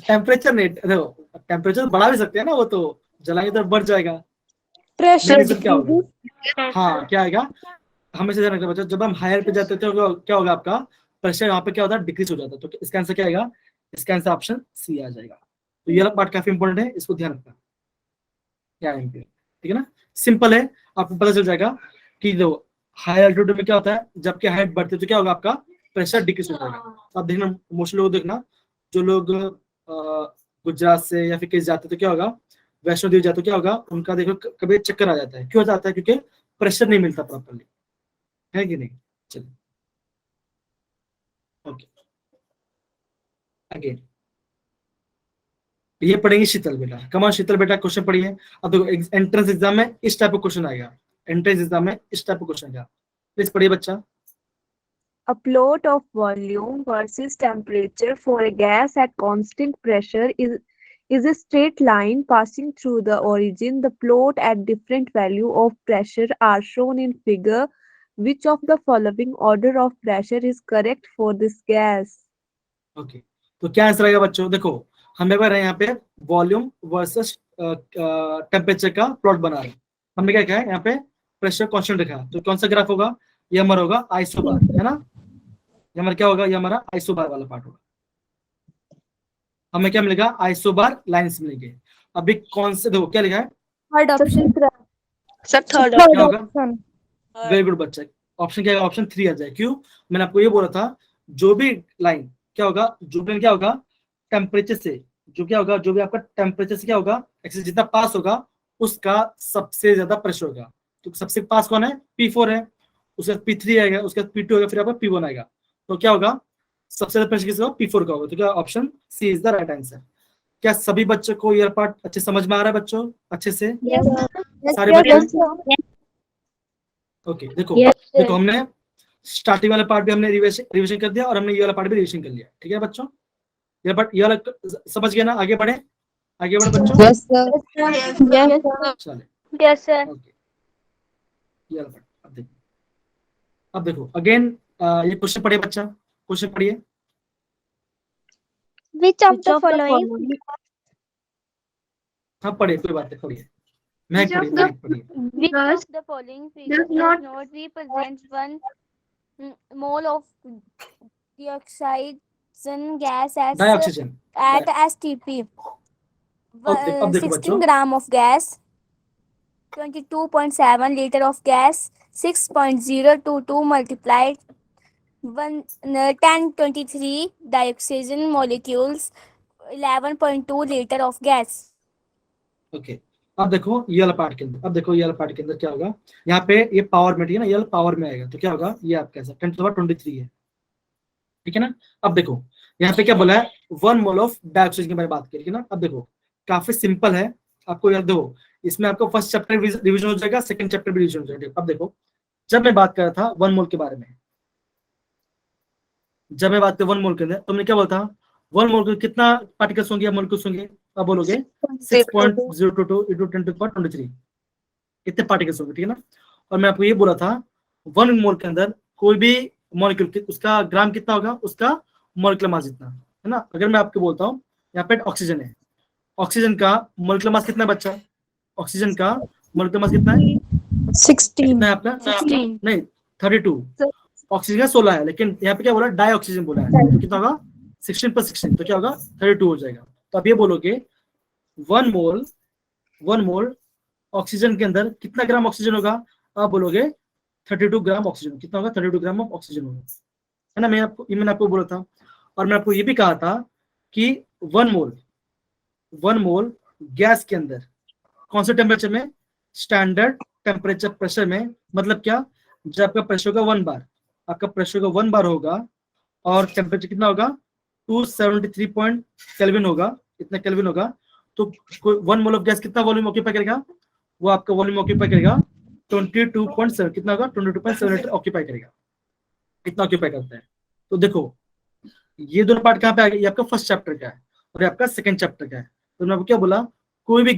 Speaker 1: टेम्परेचर नहीं, देखो टेम्परेचर बढ़ा भी सकते हैं ना, वो तो जलाएंगे तो बढ़ जाएगा,
Speaker 4: Pressure
Speaker 1: मेन रीजन क्या होगा,
Speaker 4: decreases.
Speaker 1: हाँ क्या आएगा, हमेशा ध्यान रखना बच्चा, जब हम हायर पे जाते हैं तो क्या होगा, आपका प्रेशर यहाँ पे क्या होता है, डिक्रीज हो जाता है, तो इसका आंसर क्या आएगा, इसका आंसर ऑप्शन सी आ जाएगा। तो ये पार्ट काफी इंपॉर्टेंट है, इसको ध्यान रखना, क्या है, ठीक है ना, सिंपल है, आपको पता चल जाएगा कि जो हाई एल्टीट्यूड में क्या होता है, जबकि हाइट बढ़ती है तो क्या होगा, आपका प्रेशर डिक्रीज हो जाएगा। आप देखना, मोस्टली लोग देखना, जो लोग गुजरात से या फिर कहीं जाते तो क्या होगा, वैष्णो देवी जाते तो क्या होगा, उनका देखो कभी चक्कर आ जाता है, क्यों जाता है, क्योंकि प्रेशर नहीं मिलता प्रॉपरली, है कि नहीं। चलिए ओके, अगेन ये पढ़ेंगे शीतल बेटा, कमाल शीतल बेटा क्वेश्चन पढ़िए। अब देखो एंट्रेंस एग्जाम में इस टाइप का क्वेश्चन आएगा, एंट्रेंस एग्जाम में इस टाइप का क्वेश्चन आएगा, प्लीज पढ़िए बच्चा।
Speaker 5: A plot of volume versus temperature for a gas at constant pressure is a straight line passing through the origin. The plot at different value of pressure are shown in figure. Which of the following order of pressure is correct for this gas?
Speaker 1: Okay तो क्या answer आएगा बच्चों, देखो हम एक बार यहाँ पे volume versus temperature का प्लॉट बना रहे हैं, हमने क्या कहा है, यहाँ पे प्रेशर कांस्टेंट रखा है, तो कौन सा ग्राफ होगा, ये हमारा होगा आइसोबार, है ना, ये हमारा क्या होगा, ये हमारा आइसोबार वाला पार्ट होगा, हमें क्या मिलेगा, आइसोबार लाइंस मिलेंगे। अभी कौन से, देखो क्या लिखा है,
Speaker 2: Third option.
Speaker 3: Sir, third
Speaker 1: क्या
Speaker 3: option.
Speaker 1: होगा, वेरी गुड बच्चा, ऑप्शन क्या है, ऑप्शन 3 आ जाए, क्यों, मैंने आपको ये बोला था, जो भी लाइन क्या होगा, जो भी क्या होगा टेम्परेचर से, जो क्या होगा, जो भी आपका टेम्परेचर से क्या होगा, एक्सेस जितना पास होगा उसका सबसे ज्यादा प्रेशर होगा, तो सबसे पास कौन है, P4 है, उसके बाद P3 आएगा, उसके बाद P2 आएगा, फिर आपका P1 आएगा, तो क्या होगा, सबसे ज्यादा प्रेशर किसका, P4 का होगा, तो क्या option C is the right answer. क्या सभी बच्चों को ये पार्ट अच्छे समझ में आ रहा है बच्चों, अच्छे से
Speaker 2: Yes, sir.
Speaker 1: सारे बच्चे, ओके देखो देखो हमने स्टार्टिंग वाला पार्ट भी हमने रिवीजन कर दिया, और हमने ये वाला पार्ट भी रिवीजन कर लिया, ठीक है बच्चों, ये पार्ट ये वाला समझ गया ना, आगे बढ़े, आगे बढ़े बच्चों,
Speaker 4: Yes, sir. Yes, sir.
Speaker 1: चले
Speaker 2: Yes, sir.
Speaker 1: ओके, ये वाला पार्ट अब देखो अगेन ये क्वेश्चन पढ़िए बच्चा, क्वेश्चन पढ़िए,
Speaker 2: Which of the following
Speaker 1: हाँ पढ़िए, कोई बात नहीं, पढ़िए, मैं
Speaker 2: Which of
Speaker 1: पढ़िए,
Speaker 2: the-
Speaker 1: मैं पढ़िए,
Speaker 2: which of the following figures does not represent 1 mole of deoxygen gas as
Speaker 1: dioxygen,
Speaker 2: at STP?
Speaker 1: Okay, अब देखो
Speaker 2: 16
Speaker 1: बच्चों,
Speaker 2: gram of gas, 22.7 liter of gas, 6.022 multiplied 1023 dioxygen molecules, 11.2 liter of gas.
Speaker 1: Okay अब देखो ये वाला part के अंदर, अब देखो ये वाला पार्ट के अंदर क्या होगा, यहाँ पे ये पावर में, ठीक है ना, ये वाला पावर में आएगा, तो क्या होगा, ये आपका 10⁻23 है, ठीक है ना। अब देखो यहाँ पे क्या बोला है, 1 मोल ऑफ डाइऑक्सीजन के बारे में बात करें, ठीक है ना। अब देखो काफी सिंपल है, आपको याद दो, इसमें आपको फर्स्ट चैप्टर रिवीजन हो जाएगा, सेकंड चैप्टर भी रिवीजन हो जाएगा। अब देखो जब मैं बात कर रहा था 1 मोल के बारे में, जब मैं बात कर 1 मोल के अंदर, तुमने क्या बोला था, 1 मोल के कितना पार्टिकल्स होंगे या मोलिक्यूल्स होंगे, अब बोलोगे 6.022 into 10⁻23 इतने पार्टिकल्स होंगे, ठीक है ना। और मैं आपको ये बोला था 1 मोल के अंदर कोई भी मॉलिक्यूल उसका ग्राम कितना होगा, उसका मॉलिक्यूलर मास जितना, है ना। अगर मैं आपको बोलता हूँ यहाँ पे ऑक्सीजन है, ऑक्सीजन का मॉलिक्यूलर मास कितना है बच्चा, ऑक्सीजन का मॉलिक्यूलर मास कितना है
Speaker 4: 16.
Speaker 1: कितना है आपका?
Speaker 2: 16.
Speaker 1: नहीं 32। ऑक्सीजन का 16 है, लेकिन यहाँ पे क्या बोला, डाई ऑक्सीजन बोला है, तो कितना होगा 16 + 16, तो क्या होगा 32 हो जाएगा। तो अब ये बोलोगे 1 मोल ऑक्सीजन के अंदर कितना ग्राम ऑक्सीजन होगा? आप बोलोगे 32 ग्राम ऑक्सीजन। कितना होगा? 32 ग्राम ऑफ ऑक्सीजन होगा, है ना। मैंने आपको बोला था, और मैं आपको ये भी कहा था कि 1 मोल गैस के अंदर कौन से टेम्परेचर में? स्टैंडर्ड टेम्परेचर प्रेशर में। मतलब क्या? जब आपका प्रेशर होगा 1 बार, आपका प्रेशर का 1 बार होगा और टेम्परेचर कितना होगा? 273 केल्विन होगा, इतना केल्विन होगा, तो 1 मोल ऑफ गैस कितना वॉल्यूम ऑक्यूपाई करेगा? वो आपका वॉल्यूम ऑक्यूपाई करेगा 22.7। कितना होगा? 22.7 लीटर ऑक्यूपाई करेगा, इतना ऑक्यूपाई करता है। तो देखो ये दोनों पार्ट कहाँ पे आ गया? ये आपका फर्स्ट चैप्टर का है और ये आपका सेकंड चैप्टर का है। तो मैं आपको क्या बोला, कोई भी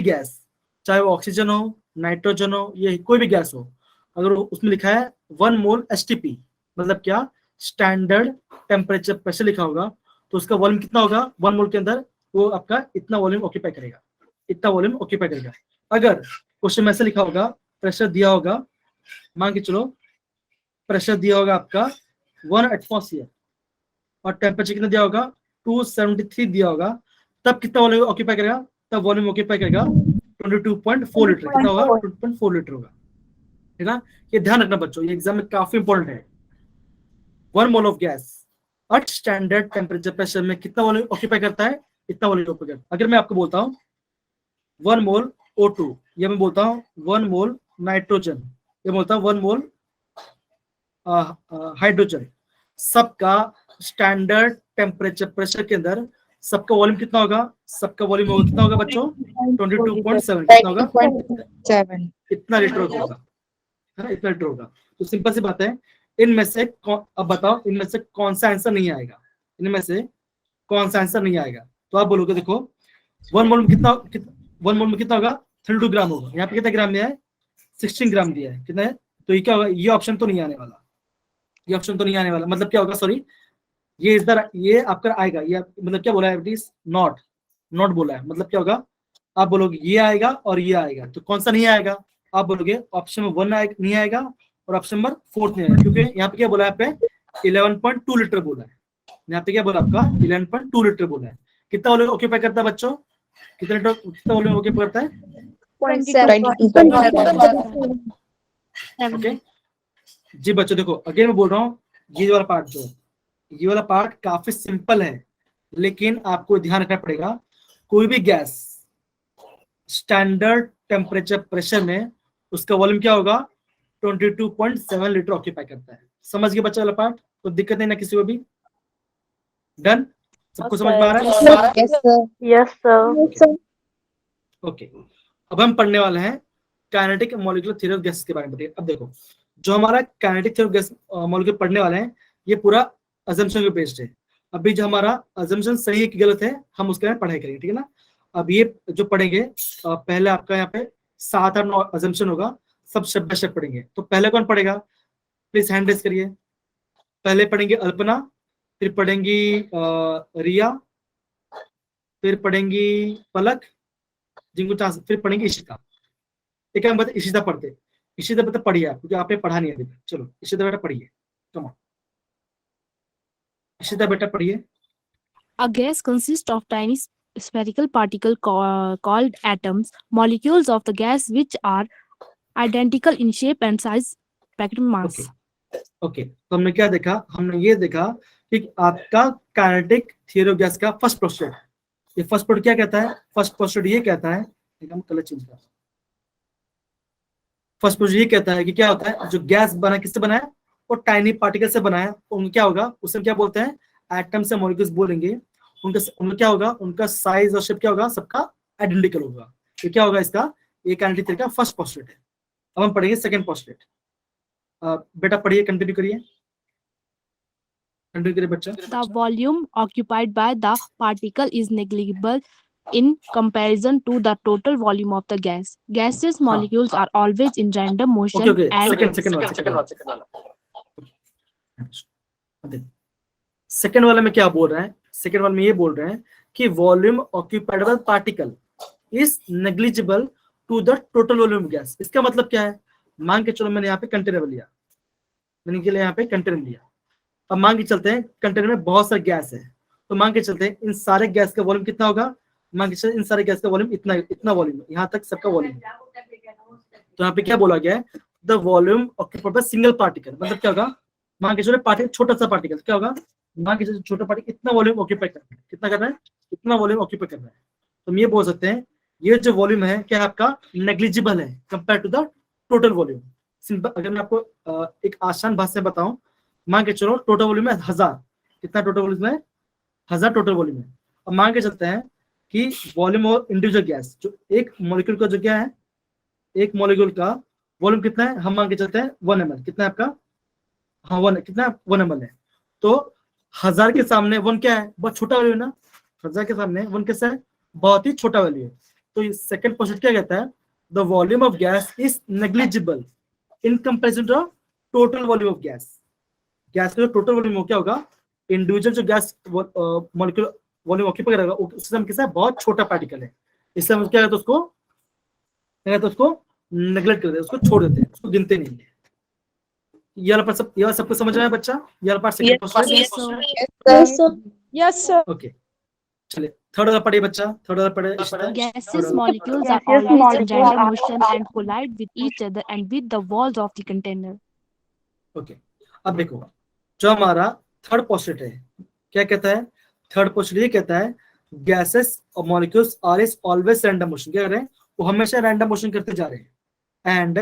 Speaker 1: गैस चाहे वो ऑक्सीजन हो, नाइट्रोजन हो, ये कोई भी गैस हो, अगर उसमें लिखा है 1 मोल STP, मतलब क्या? स्टैंडर्ड टेम्परेचर प्रेशर लिखा होगा, तो उसका वॉल्यूम कितना होगा? 1 मोल के अंदर वो आपका इतना वॉल्यूम ऑक्यूपाई करेगा, इतना वॉल्यूम ऑक्यूपाई करेगा। अगर क्वेश्चन में ऐसे लिखा होगा, प्रेशर दिया होगा, मान के चलो प्रेशर दिया होगा आपका 1 एटमॉस्फेयर और टेम्परेचर कितना दिया होगा? 273 दिया होगा, तब कितना वॉल्यूम ऑक्यूपाई करेगा? तब वॉल्यूम ऑक्यूपाई करेगा 22.4 लीटर। कितना होगा? 2.4 लीटर होगा, है ना। ये ध्यान रखना बच्चों, ये एग्जाम में काफी इंपॉर्टेंट है। 1 mole of gas at standard temperature pressure में कितना वॉल्यूम ऑक्यूपाई करता है? इतना वॉल्यूम ऑक्यूपाई करता है। अगर मैं आपको बोलता हूँ 1 मोल O2, या मैं बोलता हूँ 1 मोल नाइट्रोजन, या बोलता हूँ 1 मोल हाइड्रोजन, सबका स्टैंडर्ड टेम्परेचर प्रेशर के अंदर सबका वॉल्यूम कितना होगा? सबका वॉल्यूम कितना होगा बच्चों? 22.7। कितना होगा?
Speaker 3: 7.
Speaker 1: इतना लीटर होगा, है ना, इतना लीटर होगा। तो सिंपल सी बात है, इनमें से अब बताओ, इनमें से कौन सा आंसर नहीं आएगा? इनमें से कौन सा आंसर नहीं आएगा? तो आप बोलोगे देखो 1 मोल में कितना 1 मोल में कितना होगा? 32 ग्राम होगा। यहाँ पे कितना ग्राम दिया है? 16 ग्राम दिया है। कितना है? तो ये क्या होगा? ये ऑप्शन तो नहीं आने वाला, ये ऑप्शन तो नहीं आने वाला। मतलब क्या होगा? सॉरी, ये इधर ये आपका आएगा, ये मतलब क्या बोला है? इट इज नॉट बोला है। मतलब क्या होगा? आप बोलोगे ये आएगा और ये आएगा, तो कौन सा नहीं आएगा? आप बोलोगे ऑप्शन नंबर 1 नहीं आएगा और ऑप्शन नंबर 4 नहीं आएगा, क्योंकि यहाँ पे क्या बोला है? पे 11.2 लीटर बोला है। यहाँ पे क्या बोला आपका? 11.2 लीटर बोला है। कितना वॉल्यूम ऑक्यूपाई करता है बच्चों? कितना वॉल्यूम ऑक्यूपाई करता है?
Speaker 3: 22.7.
Speaker 1: ओके जी बच्चों, देखो अगेन मैं बोल रहा हूँ, ये वाला पार्ट जो है, ये वाला पार्ट काफी सिंपल है, लेकिन आपको ध्यान रखना पड़ेगा। कोई भी गैस स्टैंडर्ड टेम्परेचर प्रेशर में उसका वॉल्यूम क्या होगा? 22.7 लीटर ऑक्यूपाई करता है। समझ गए बच्चा वाला पार्ट? तो दिक्कत नहीं ना किसी को भी? डन? सबको समझ में आ रहा है?
Speaker 5: Yes, sir.
Speaker 1: ओके, अब हम पढ़ने वाले हैं kinetic molecular theory of gases के बारे में। बताइए, अब देखो जो हमारा kinetic theory of gas molecule पढ़ने वाले हैं, ये पूरा अजम्पशन पे बेस्ड है। अभी जो हमारा अजम्पशन सही है कि गलत है, हम उसके बारे में पढ़ाई करेंगे, ठीक है ना। अब ये जो पढ़ेंगे, पहले आपका यहाँ पे 7 और 9 अजम्पशन होगा, सब शब्द बाय शब्द पढ़ेंगे। तो पहले कौन पढ़ेगा? प्लीज हैंड रेज करिए। पहले पढ़ेंगे अल्पना, फिर पढ़ेंगी रिया, फिर पढ़ेंगी पलक, जिनको चांस, फिर पढ़ेंगे इशिता। एक हम बताए इशिता पढ़ते, इशिता बेटा पढ़िए आप, क्योंकि आपने पढ़ा नहीं अभी तक। चलो इशिता बेटा पढ़िए, कम ऑन इशिता बेटा पढ़िए।
Speaker 6: A gas consists of tiny spherical particles called atoms, molecules of the gas which are identical in shape and size, spectrum, mass.
Speaker 1: Okay, तो हमने क्या देखा? हमने ये देखा कि आपका काइनेटिक थ्योरी ऑफ गैस का फर्स्ट पोस्टुलेट, ये फर्स्ट पोस्टुलेट क्या कहता है? फर्स्ट पोस्टुलेट ये कहता है, हम कलर चेंज कर, फर्स्ट पोस्टुलेट ये कहता है कि क्या होता है? जो गैस बना किससे बना है? वो टाइनी पार्टिकल से बना है। उनका क्या होगा? उसे क्या बोलते हैं? एटम से मॉलिक्यूल्स बोलेंगे। उनका क्या होगा? उनका साइज और शेप क्या होगा? सबका आइडेंटिकल होगा। तो क्या होगा इसका? ये काइनेटिक थ्योरी का फर्स्ट पोस्टुलेट है। अब हम पढ़ेंगे सेकंड पोस्टुलेट। बेटा पढ़िए, कंटिन्यू करिए, कंटिन्यू करिए बच्चा।
Speaker 6: The volume occupied by the particle is negligible in comparison to the total volume of the gas. Gaseous molecules are always in random motion
Speaker 1: okay
Speaker 6: and
Speaker 1: second वाले में क्या बोल रहे हैं? सेकंड वाले में ये बोल रहे हैं कि volume occupied by particle is negligible to the total volume gas. इसका मतलब क्या है, मान के चलो मैंने यहाँ पे कंटेनर लिया, मैंने के लिए यहाँ पे कंटेनर लिया, अब मान के चलते हैं कंटेनर में बहुत सारा गैस है, तो मान के चलते हैं इन सारे गैस का वॉल्यूम कितना होगा, मान के चलते इन सारे गैस का वॉल्यूम इतना इतना वॉल्यूम है, यहाँ तक सबका वॉल्यूम है। तो यहाँ पे क्या बोला गया है, the volume occupied by single particle, मतलब क्या होगा, मान के चलो पार्टिकल छोटा सा पार्टिकल क्या होगा, मान के चलो छोटा पार्टिकल इतना वॉल्यूम ऑक्यूपाई कर रहा है, कितना कर रहा है, इतना वॉल्यूम ऑक्यूपाई कर रहा है। तो हम ये बोल सकते हैं ये जो वॉल्यूम है क्या है आपका, नेग्लिजिबल है compare to the total volume. Simple, अगर मैं आपको एक आसान भाषा में बताऊं, मान के चलो टोटल वॉल्यूम है 1000, कितना टोटल वॉल्यूम है, 1000 टोटल वॉल्यूम है। अब मान के चलते हैं कि वॉल्यूम और इंडिविजुअल गैस, जो एक मॉलिक्यूल का जो क्या है, एक मॉलिक्यूल का वॉल्यूम कितना है, हम मान के चलते हैं 1 ml, कितना है आपका, हाँ 1 कितना 1 ml है। तो 1000 के सामने 1 क्या है, बहुत छोटा वैल्यू है ना, 1000 के सामने 1 कैसा है, बहुत ही छोटा वैल्यू है। तो सेकंड पोस्टुलेट क्या कहता है, the volume of gas is negligible in comparison to total volume of gas. Gas का जो टोटल वॉल्यूम हो क्या होगा, इंडिविजुअल जो गैस मॉलिक्यूल वॉल्यूम ऑक्यूपाई करेगा उससे हम किसा बहुत छोटा पार्टिकल है, इससे हम क्या कहते हैं उसको, क्या कहते हैं उसको, नेग्लेक्ट कर देते हैं, उसको छोड़ देते हैं, उसको गिनते नहीं है। ये वाला पार्ट सब, ये वाला सबको समझ में आया बच्चा, ये वाला part second postulate.
Speaker 4: Yes, sir. Yes, sir.
Speaker 1: Okay चलिए थर्ड वाला पढ़िए बच्चा, थर्ड वाला पढ़े इश्ता।
Speaker 6: Gaseous molecules are
Speaker 5: Gaseous
Speaker 6: always in
Speaker 5: molecules
Speaker 6: random
Speaker 5: are
Speaker 6: motion and collide with each other and with the walls of the container.
Speaker 1: Okay अब देखो जो हमारा थर्ड पोस्टुलेट है क्या कहता है, थर्ड पोस्टुलेट ये कहता है गैसेस और molecules are is always random motion, क्या कर रहे हैं वो हमेशा रैंडम मोशन करते जा रहे हैं, and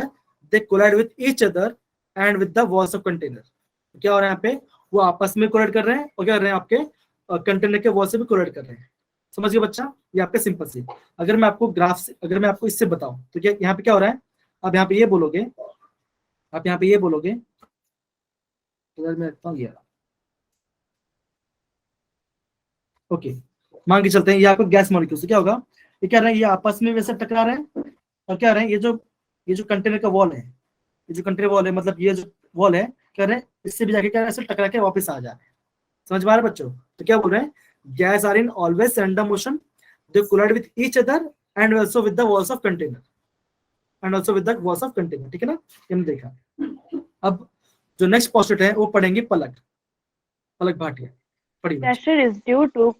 Speaker 1: they collide with each other and with the walls of container. क्या हो रहा है यहाँ पे, वो आपस में कोलाइड कर रहे हैं और क्या कर रहे हैं आपके कंटेनर के वॉल से भी कोलाइड कर रहे हैं। समझ गए बच्चा, ये आपके सिंपल सी। अगर मैं आपको ग्राफ से, अगर मैं आपको इससे बताऊं तो क्या यहाँ पे क्या हो रहा है, आप यहाँ पे ये बोलोगे, आप यहाँ पे ये बोलोगे, इधर मैं रखता हूँ ये, ओके मान के चलते हैं ये आपको गैस मॉलिक्यूल से क्या होगा, ये क्या रहे हैं, ये आपस में वैसे टकरा रहे हैं और क्या रहे हैं, ये जो कंटेनर का वॉल है, ये जो कंटेनर वॉल है, मतलब ये जो वॉल है क्या रहे हैं, इससे भी जाके क्या ऐसे टकरा के वापस आ जा रहे हैं। समझ में आ रहा है बच्चों, तो क्या बोल रहे हैं, gas are in always random motion, they collide with each other and also with the walls of container, and also with the walls of container, ठीक है ना, हमने देखा। अब जो नेक्स्ट पोस्टुलेट है वो पढ़ेंगे पलक, पलक भाटिया पढ़िए।
Speaker 5: Pressure is due to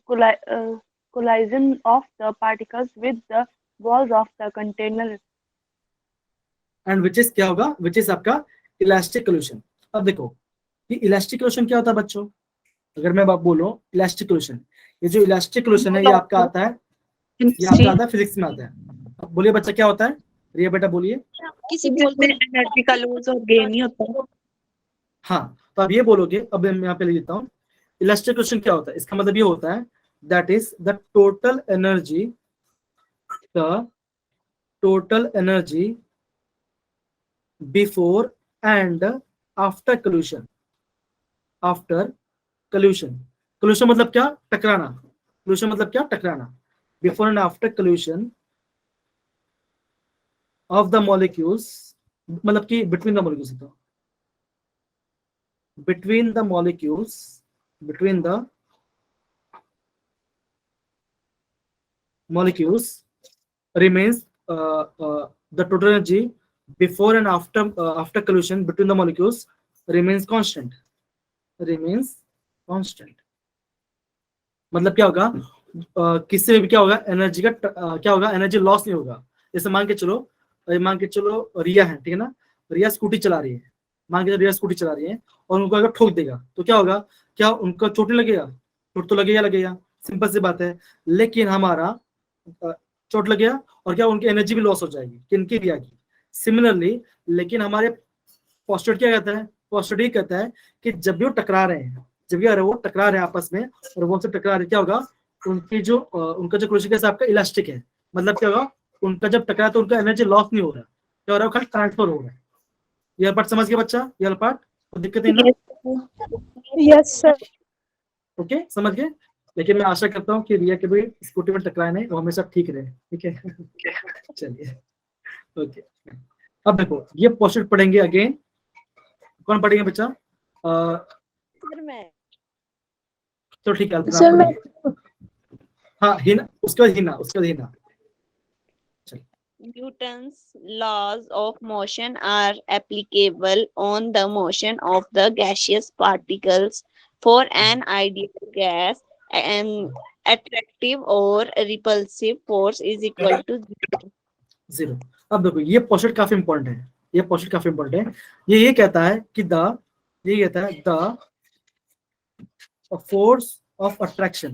Speaker 5: collision of the particles with the walls of the container.
Speaker 1: And which is क्या होगा, विच इज आपका इलास्टिक कोल्यूशन। अब देखो ये इलास्टिक कोल्यूशन क्या होता है बच्चों, अगर मैं बोलो इलास्टिक कोल्यूशन, ये जो इलास्टिक कोल्यूशन है ये आपका आता है, ये आपका आता है फिजिक्स में आता है। अब बोलिए बच्चा क्या होता है, रिया बेटा बोलिए।
Speaker 3: किसी बोलते हैं एनर्जी का लॉस और गेन ही होता है।
Speaker 1: हाँ तो आप ये बोलोगे, अब मैं यहाँ पे लिख देता हूँ, इलास्टिक कोल्यूशन क्या होता है, इसका मतलब ये होता है that is the total energy before and after collision, after collision, collision मतलब क्या, टकराना, कोल्यूशन मतलब क्या, टकराना, before and after collision of the molecules, मतलब कि between the molecules, between the molecules, between the molecules remains the total energy before and after collision between the molecules remains constant, मतलब क्या होगा, किससे भी क्या होगा, एनर्जी का क्या होगा, एनर्जी लॉस नहीं होगा। जैसे मान के चलो रिया है, ठीक है ना, रिया स्कूटी चला रही है, मान के चलो रिया स्कूटी चला रही है और उनको अगर ठोक देगा तो क्या होगा, क्या उनका चोट नहीं लगेगा, चोट तो लगेगा, सिंपल सी बात है। लेकिन हमारा चोट लग गया और क्या उनकी एनर्जी भी लॉस हो जाएगी, किनकी, रिया की। सिमिलरली लेकिन हमारे पोस्टुलेट क्या कहता है, पोस्टुलेट ये कहता है कि जब भी वो टकरा रहे हैं, जब भी वो टकरा रहे हैं आपस में और वो से टकरा रहे, क्या होगा, उनकी जो उनका जो कोशिश आपका इलास्टिक है, मतलब क्या होगा, उनका जब टकरा तो उनका एनर्जी लॉस नहीं हो रहा, क्या हो रहा है, खाली ट्रांसफर हो रहा है। यह पार्ट समझ गया बच्चा, यह पार्ट कोई दिक्कत नहीं ना,
Speaker 4: Yes, sir.
Speaker 1: ओके समझ गए। लेकिन मैं आशा करता हूँ कि रिया के भी स्कूटी में टकराए नहीं, वो हमेशा ठीक रहे, ठीक है चलिए ओके। अब देखो ये पोस्टुलेट पढ़ेंगे अगेन, कौन पढ़ेंगे बच्चा, तो ठीक है
Speaker 4: Sir, मैं
Speaker 1: हाँ हिना, उसके बाद हिना, चलिए
Speaker 7: Newton's laws of motion are applicable on the motion of the gaseous particles. For an ideal gas, an attractive or repulsive force is equal to 0.
Speaker 1: Zero. अब देखो ये पोस्टुलेट काफी इंपॉर्टेंट है, ये पोस्टुलेट काफी इंपॉर्टेंट है। ये कहता है कि ये कहता है the force of attraction,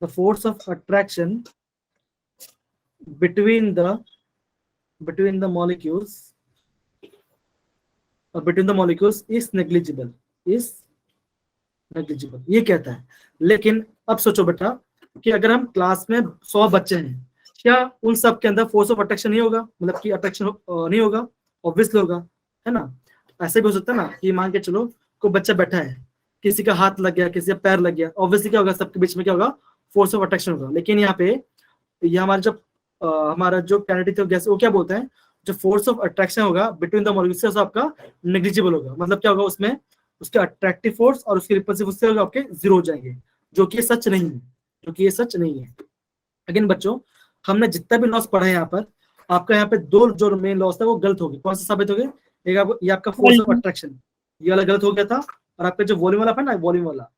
Speaker 1: the force of attraction between the molecules or between the molecules is negligible, ये कहता है। लेकिन अब सोचो बेटा कि अगर हम क्लास में 100 बच्चे हैं, क्या उन सब के अंदर फोर्स ऑफ अट्रैक्शन नहीं होगा, मतलब कि अट्रैक्शन नहीं होगा? ऑब्वियसली होगा, है ना। ऐसे भी हो सकता है ना कि मान के चलो कोई बच्चा बैठा है, किसी का हाथ लग गया, किसी का पैर लग गया, ऑब्वियसली क्या होगा, सबके बीच में क्या होगा, फोर्स ऑफ अट्रैक्शन होगा। लेकिन यहाँ पे ये हमारा जो काइनेटिक गैस वो क्या बोलता है, जो फोर्स ऑफ अट्रैक्शन होगा बिटवीन द मॉलिक्यूल्स आपका नेग्लिजिबल होगा। मतलब क्या होगा, उसमें उसके अट्रैक्टिव फोर्स और उसके रिपल्सिव फोर्स होगा आपके जीरो हो जाएंगे, जो कि सच नहीं है, अगेन बच्चों हमने जितना भी लॉस पढ़ा है यहाँ पर, आपका यहाँ पे 2 जो मेन लॉस था वो गलत हो गए। कौन सा साबित हो गए? एक ये आपका फोर्स ऑफ अट्रैक्शन, ये वाला गलत हो गया था, और आपका जो वॉल्यूम वाला था ना, वॉल्यूम वाला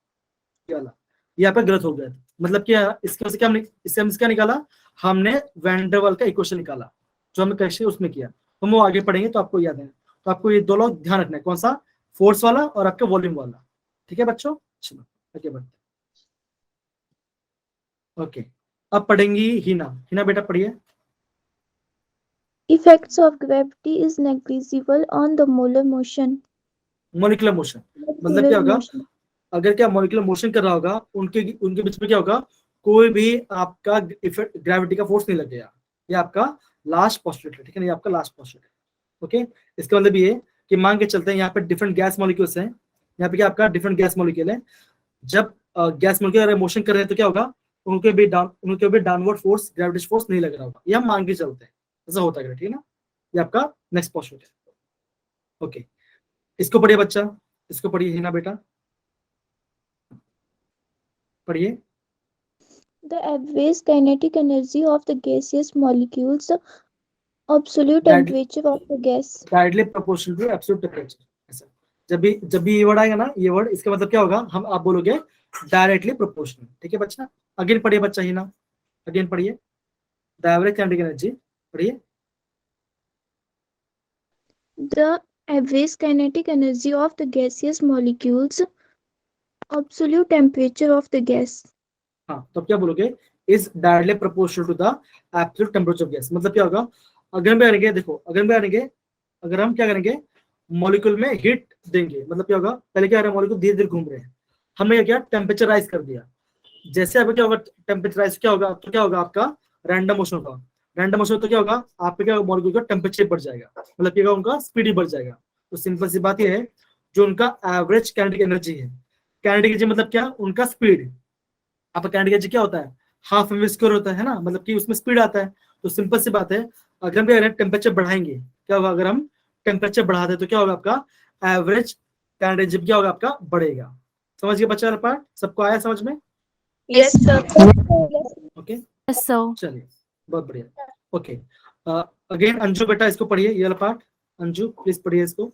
Speaker 1: ये वाला, ये यहाँ पे गलत हो गया था। मतलब क्या इसके वजह से क्या हमने इसका निकाला, हमने वैन डर वाल का इक्वेशन निकाला, जो हमने कैसे उसमें किया। तो वो आगे पढ़ेंगे तो आपको याद है। तो आपको ये 2 लॉ ध्यान रखना है, कौन सा, फोर्स वाला और आपका वॉल्यूम वाला। ठीक है बच्चों, चलो आगे बढ़ते हैं। ओके, अब पढ़ेंगी हिना बेटा पढ़िए।
Speaker 8: Effects of gravity is negligible on the molar motion.
Speaker 1: Molecular motion मतलब क्या होगा, अगर क्या मॉलिक्यूलर मोशन कर रहा होगा, उनके बीच में क्या होगा, कोई भी आपका इफेक्ट ग्रेविटी का फोर्स नहीं लगेगा। ये आपका लास्ट पोस्टुलेट है, ठीक है ना, ये आपका लास्ट पोस्टुलेट है। ओके, इसका मतलब ये कि मान के चलते हैं यहाँ पे डिफरेंट गैस मॉलिक्यूल्स हैं, यहाँ पे क्या आपका डिफरेंट गैस मॉलिक्यूल है। जब गैस मॉलिक्यूल अगर मोशन कर रहे हैं तो क्या होगा, उनके भी डाउनवर्ड फोर्स, ग्रेविटेशन फोर्स नहीं लग रहा होगा। ये हम मान के चलते हैं, ऐसा होता है, ठीक है ना। ये आपका नेक्स्ट पोस्टुलेट है। ओके, इसको पढ़िए बच्चा, इसको पढ़िए हिना बेटा, पढ़िए।
Speaker 8: The average kinetic energy of the gaseous molecules, absolute
Speaker 1: That-
Speaker 8: temperature of the gas.
Speaker 1: Directly proportional to absolute temperature. ऐसा जब भी ये वर्ड आएगा ना, ये वर्ड, इसका मतलब क्या होगा, आप बोलोगे डायरेक्टली प्रोपोर्शनल। ठीक है बच्चा, अगेन पढ़िए बच्चा हिना, अगेन पढ़िए द एवरेज काइनेटिक एनर्जी, पढ़िए।
Speaker 8: The average kinetic energy of the gaseous molecules, absolute temperature of the gas.
Speaker 1: हाँ, तो क्या बोलोगे, is directly proportional to the absolute temperature of gas. मतलब क्या होगा, अगर हम क्या करेंगे, मॉलिक्यूल में हीट देंगे, मतलब क्या होगा, पहले क्या मॉलिक्यूल धीरे धीरे घूम रहे हैं, हमने क्या टेम्परेचर राइज कर दिया। जैसे अब क्या होगा, टेम्परेचर राइज क्या होगा, तो क्या होगा, आपका रैंडम मोशन होगा। रैंडम मोशन तो क्या होगा, आपका क्या मॉलिक्यूल का टेम्परेचर बढ़ जाएगा, मतलब क्या उनका स्पीड बढ़ जाएगा। तो सिंपल सी बात ये है, जो उनका एवरेज काइनेटिक एनर्जी है, काइनेटिक एनर्जी मतलब क्या, उनका स्पीड। आपका काइनेटिक एनर्जी क्या होता है, हाफ एम स्क्वायर होता है ना, मतलब कि उसमें स्पीड आता है। तो सिंपल सी बात है, अगर हम टेम्परेचर बढ़ाएंगे, क्या होगा, अगर हम टेम्परेचर बढ़ाते तो क्या होगा, आपका एवरेज काइनेटिक एनर्जी क्या होगा, आपका बढ़ेगा। समझ गए बच्चा पार्ट, सबको आया समझ में?
Speaker 3: Yes, sir.
Speaker 1: Okay,
Speaker 6: Yes, sir.
Speaker 1: चलिए बहुत बढ़िया। ओके, अगेन अंजू बेटा इसको पढ़िए, ये वाला पार्ट, अंजू प्लीज पढ़िए इसको।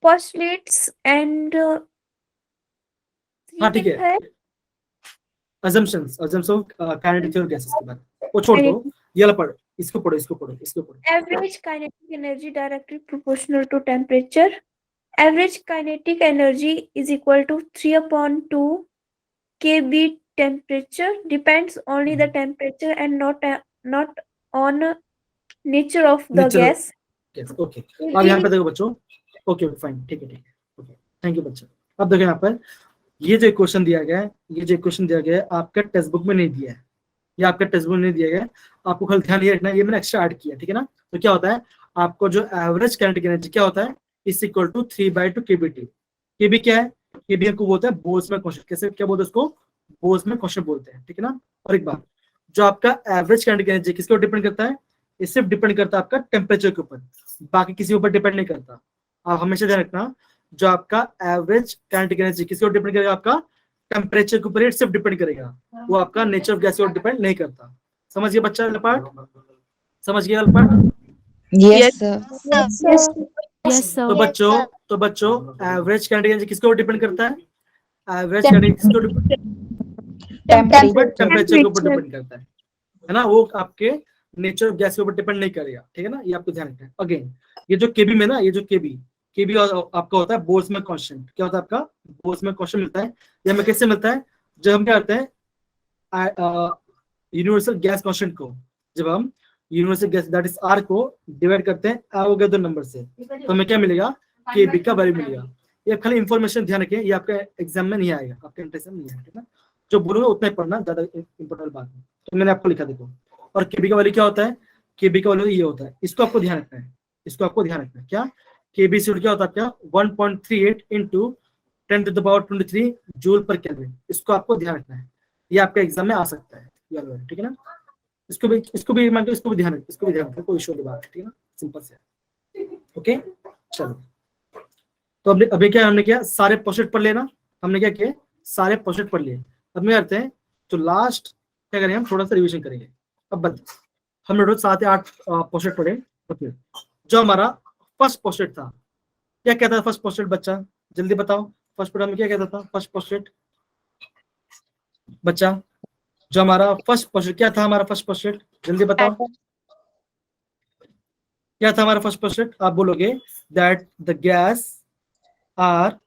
Speaker 5: Postulates and
Speaker 1: हाँ ठीक है, assumptions of kinetic theory gases के बाद वो छोड़ दो, ये वाला पढ़ो, इसको पढ़ो।
Speaker 5: average kinetic energy directly proportional to temperature. Average kinetic energy is equal to 3/2 kb temperature. Depends only the temperature and not on nature of the
Speaker 1: Nature of-
Speaker 5: gas.
Speaker 1: Yes, okay. अब यहाँ पे देखो बच्चों, ओके फाइन, ठीक है, okay, thank you बच्चा। अब देखो यहाँ पर ये जो क्वेश्चन दिया गया है, आपका टेक्स्ट बुक में नहीं दिया है, ये आपका टेक्स्ट बुक में नहीं दिया गया, आपको खाली ध्यान ये रखना है, ये मैंने एक्स्ट्रा ऐड किया, ठीक है ना। तो क्या होता है, आपको जो एवरेज काइनेटिक एनर्जी क्या होता है, इज इक्वल टू 3/2 kBT। केबी क्या है, केबी हमको बोलते हैं बोल्ट्जमैन कांस्टेंट। कैसे क्या बोलते हैं उसको, बोल्ट्जमैन कांस्टेंट बोलते हैं, ठीक है ना। और एक बात, जो आपका एवरेज काइनेटिक एनर्जी किसके ऊपर डिपेंड करता है, ये सिर्फ डिपेंड करता है आपका टेम्परेचर के ऊपर, बाकी किसी ऊपर डिपेंड नहीं करता। आप हमेशा ध्यान रखना, जो आपका एवरेज काइनेटिक एनर्जी किसके ऊपर डिपेंड करेगा, आपका टेम्परेचर के ऊपर सिर्फ डिपेंड करेगा, वो आपका नेचर ऑफ गैस के ऊपर डिपेंड नहीं करता। समझ गए बच्चा वाला पार्ट? समझ गया वाला पार्ट?
Speaker 3: Yes,
Speaker 6: Yes, sir.
Speaker 1: तो बच्चों एवरेज कैंडिडेट किसके ऊपर डिपेंड करता है? एवरेज कैंडिडेट किसके ऊपर टेम्परेचर के ऊपर डिपेंड करता है ना, वो आपके नेचर ऑफ गैस के ऊपर डिपेंड नहीं करेगा, ठीक है ना, ये आपको ध्यान रखना है। अगेन ये जो केबी में ना, ये जो केबी आपका होता है बोल्ट्जमैन कांस्टेंट। क्या होता है आपका? बोल्ट्जमैन कांस्टेंट मिलता है। ये हमें कैसे मिलता है? जब हम क्या करते हैं यूनिवर्सल गैस कांस्टेंट को, जब हम universal gas that is R को डिवाइड करते हैं एवोगैड्रो नंबर से, तो हमें क्या मिलेगा? केबी का वैल्यू मिलेगा। ये खाली इंफॉर्मेशन ध्यान रखें, ये आपके एग्जाम में नहीं आएगा, आपके इंटरेस्ट में नहीं आएगा, जो बोलूंगा उतना ही पढ़ना, ज्यादा इंपॉर्टेंट बात है। तो मैंने आपको लिखा, देखो। और केबी का वैल्यू क्या होता है? केबी का वैल्यू ये होता है, इसको आपको ध्यान रखना है, इसको आपको ध्यान रखना है। क्या केबी से क्या होता है? क्या 1.38 इंटू 10⁻23 जूल पर केल्विन, इसको आपको ध्यान रखना है, ये आपके एग्जाम में आ सकता है, ठीक है ना। इसको भी मान लो, इसको भी ध्यान रखो, कोई इशू वाली बात है, ठीक है ना, सिंपल से। ओके चलो, तो अभी क्या हमने किया? सारे पोस्टेड पढ़ लेना, हमने क्या किया? सारे पोस्टेड पढ़ लिए। अब मैं करते हैं तो लास्ट क्या करेंगे? हम थोड़ा सा रिवीजन करेंगे। अब हमने रोज 7 या 8 पोस्टेड पढ़े। ओके, जो हमारा फर्स्ट पोस्टेड था, क्या कहता था फर्स्ट पोस्टेड? बच्चा जल्दी बताओ, फर्स्ट पोस्टेड में क्या कहता था? फर्स्ट पोस्टेड बच्चा, जो हमारा फर्स्ट पोस्टेड क्या था? हमारा फर्स्ट पोस्टेड जल्दी बताओ, क्या था हमारा फर्स्ट पोस्टेड? आप बोलोगे that the gas are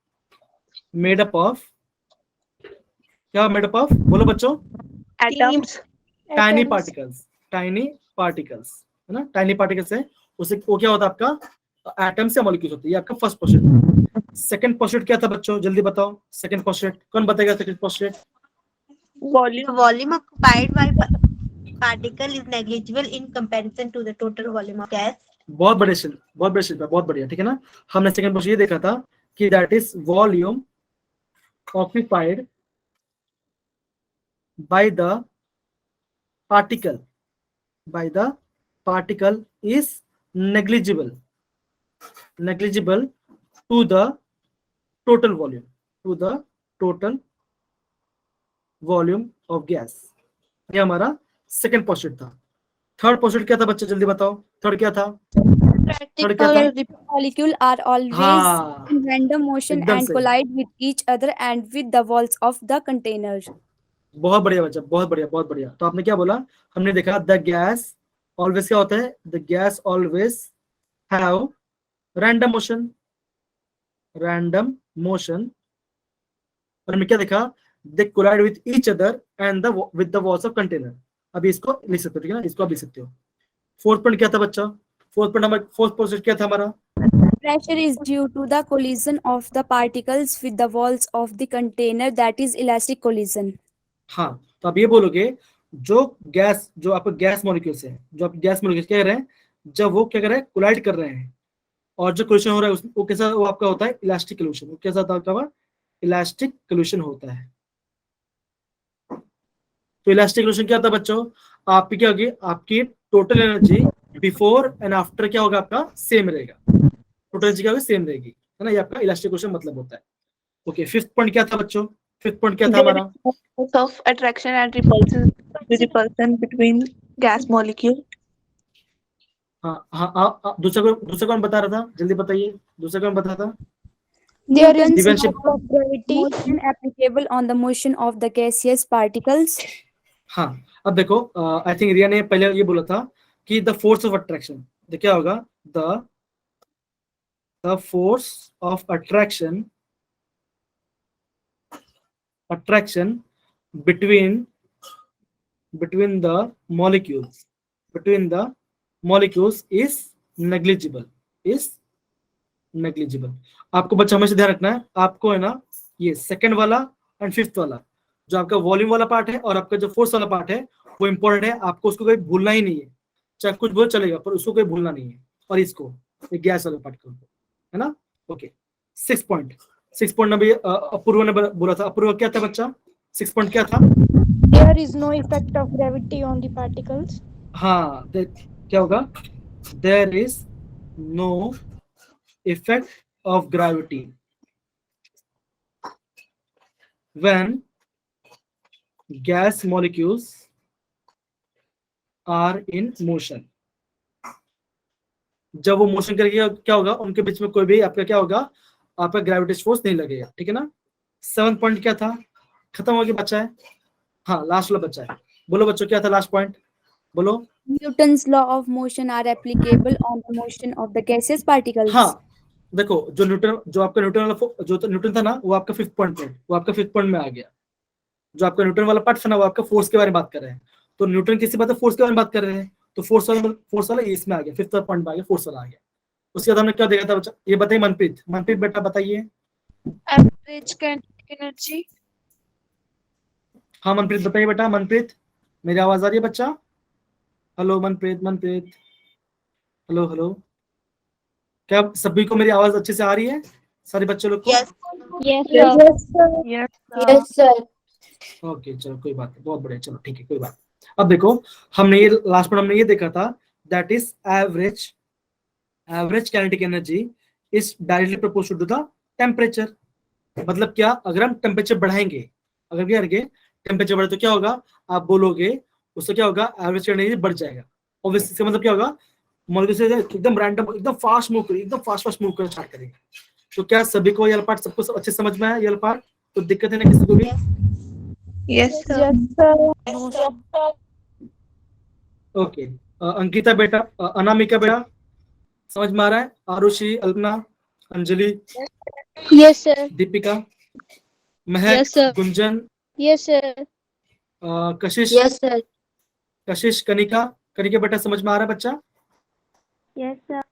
Speaker 1: made up of, क्या मेड अप ऑफ? बोलो बच्चों।
Speaker 3: atoms.
Speaker 1: टाइनी पार्टिकल्स, है ना, टाइनी पार्टिकल्स है, उसे वो क्या होता है आपका? एटम्स या मॉलिक्यूल्स होते हैं। ये आपका फर्स्ट पोस्टेड। सेकंड पोस्टेड क्या था बच्चों? जल्दी बताओ, सेकंड पोस्टेड कौन बताएगा? Second posted
Speaker 9: volume occupied by particle is negligible in comparison to the total volume of gas.
Speaker 1: बहुत बढ़िया, ठीक है ना। हमने सेकंड पोस्टेड ये देखा था कि that is volume occupied by the particle is negligible to the total volume of gas। ये हमारा सेकंड पोस्टेड था। थर्ड पोस्टेड क्या था बच्चे? जल्दी बताओ, थर्ड क्या था?
Speaker 10: Particle molecule are always in random motion
Speaker 1: एकदम
Speaker 10: and
Speaker 1: सही।
Speaker 10: collide with each other and with the walls of the container.
Speaker 1: बहुत बढ़िया बच्चा, बहुत बढ़िया। तो आपने क्या बोला? हमने देखा द गैस ऑलवेज क्या होता है? The gas always have random motion. और हमने क्या देखा? They collide with each other and with the walls of container. अभी इसको लिख सकते हो, ठीक है ना, इसको आप लिख सकते हो। फोर्थ पॉइंट क्या था बच्चा? फोर्थ पोस्टेड क्या था हमारा?
Speaker 10: Pressure is due to the collision of the particles with the walls of the container, that is elastic collision.
Speaker 1: हाँ, तो आप ये बोलोगे जो आपको गैस मॉलिक्यूल्स है, जो आप गैस मॉलिक्यूल्स क्या कर रहे हैं, जब वो क्या कर रहे हैं? कोलाइड कर रहे हैं, और जो कोलिशन हो रहा है वो कैसा? वो आपका होता है इलास्टिक कोलिशन। वो कैसा होता है? इलास्टिक कोलिशन होता है। तो इलास्टिक कोलिशन क्या होता है बच्चों? आपकी क्या होगी? आपकी total energy before and after क्या होगा? आपका सेम रहेगा, टोटल एनर्जी क्या होगी? सेम रहेगी, है ना, ये आपका इलास्टिक कोलिशन मतलब होता है। ओके, फिफ्थ पॉइंट क्या था बच्चों? फिफ्थ पॉइंट क्या था हमारा?
Speaker 3: Force of attraction and repulsion between gas molecule.
Speaker 1: हाँ, दूसरा कौन बता रहा था? जल्दी बताइए, दूसरा कौन बता था?
Speaker 4: There is
Speaker 1: Division-
Speaker 4: law of gravity.
Speaker 10: Motion applicable on the motion of the gaseous particles.
Speaker 1: हाँ, अब देखो, आई थिंक रिया ने पहले ये बोला था कि द फोर्स ऑफ अट्रैक्शन, तो क्या होगा? The force of attraction between the molecules is negligible। आपको बच्चा हमेशा ध्यान रखना है, आपको है ना, ये सेकंड वाला एंड फिफ्थ वाला, जो आपका वॉल्यूम वाला पार्ट है और आपका जो फोर्स वाला पार्ट है, वो इंपॉर्टेंट है। आपको उसको कोई भूलना ही नहीं है, चाहे कुछ बोल चलेगा, पर उसको कोई भूलना नहीं है। और इसको गैस वाला पार्ट है ना। ओके, 6 पॉइंट अभी अपूर्व ने बोला था। अपूर्व क्या था बच्चा? 6 पॉइंट क्या था?
Speaker 4: There is no effect of gravity on the particles.
Speaker 1: हाँ, क्या होगा? There is no effect of gravity when gas molecules are in motion. जब वो मोशन करेगी क्या होगा, उनके बीच में कोई भी आपका क्या होगा, आपका ग्रेविटेशन फोर्स नहीं लगेगा, ठीक है ना। 7th पॉइंट क्या था, खत्म हो गया, बच्चा है, हाँ लास्ट वाला बच्चा है, बोलो बच्चों क्या था लास्ट पॉइंट, बोलो।
Speaker 10: Newton's law of motion are applicable on the motion of the gaseous particles.
Speaker 1: हाँ देखो, जो आपका न्यूटन वाला जो न्यूटन था ना, वो आपका 5th पॉइंट में, वो आपका 5th पॉइंट में आ गया। जो आपका न्यूटन वाला पार्ट था ना, वो आपका फोर्स के बारे में बात कर रहे हैं, तो न्यूटन किसी बात फोर्स के बारे में बात कर रहे हैं, तो फोर्स वाला इसमें आ गया, 5th पॉइंट में आ गया, फोर्स वाला आ गया। उसके बाद हमने क्या देखा था बच्चा, ये बताइए मनप्रीत बेटा बताइए।
Speaker 3: Average kinetic energy.
Speaker 1: हाँ मनप्रीत बताइए बेटा, मनप्रीत मेरी आवाज आ रही है बच्चा, हेलो मनप्रीत, हेलो, क्या सभी को मेरी आवाज अच्छे से आ रही है, सारे बच्चे लोग को?
Speaker 4: Yes sir.
Speaker 1: ओके चलो कोई बात नहीं, बहुत बढ़िया, चलो ठीक है कोई बात। अब देखो हमने ये लास्ट में हमने ये देखा था, that is average kinetic energy is directly proportional to the temperature. मतलब क्या, अगर हम टेम्परेचर बढ़ाएंगे, अगर क्या करेंगे टेम्परेचर बढ़े तो क्या होगा, आप बोलोगे उससे क्या होगा, एवरेज एनर्जी बढ़ जाएगा। ऑब्वियसली इसका मतलब क्या होगा, मॉलिक्यूल से एकदम रैंडम एकदम फास्ट मूव करना स्टार्ट करेंगे। तो क्या सभी को ये पार्ट सबको अच्छे समझ में आया, ये पार्ट तो दिक्कत है ना किसी को भी?
Speaker 3: Yes sir.
Speaker 1: ओके अंकिता बेटा, अनामिका बेटा समझ में आ रहा है? Arushi, Alpana, Anjali,
Speaker 4: Yes sir.
Speaker 1: दीपिका, महक,
Speaker 4: Yes, sir.
Speaker 1: Gunjan,
Speaker 4: Yes sir.
Speaker 1: कशिश,
Speaker 4: Yes sir.
Speaker 1: कनिका बेटा समझ में आ रहा है बच्चा?
Speaker 2: Yes sir.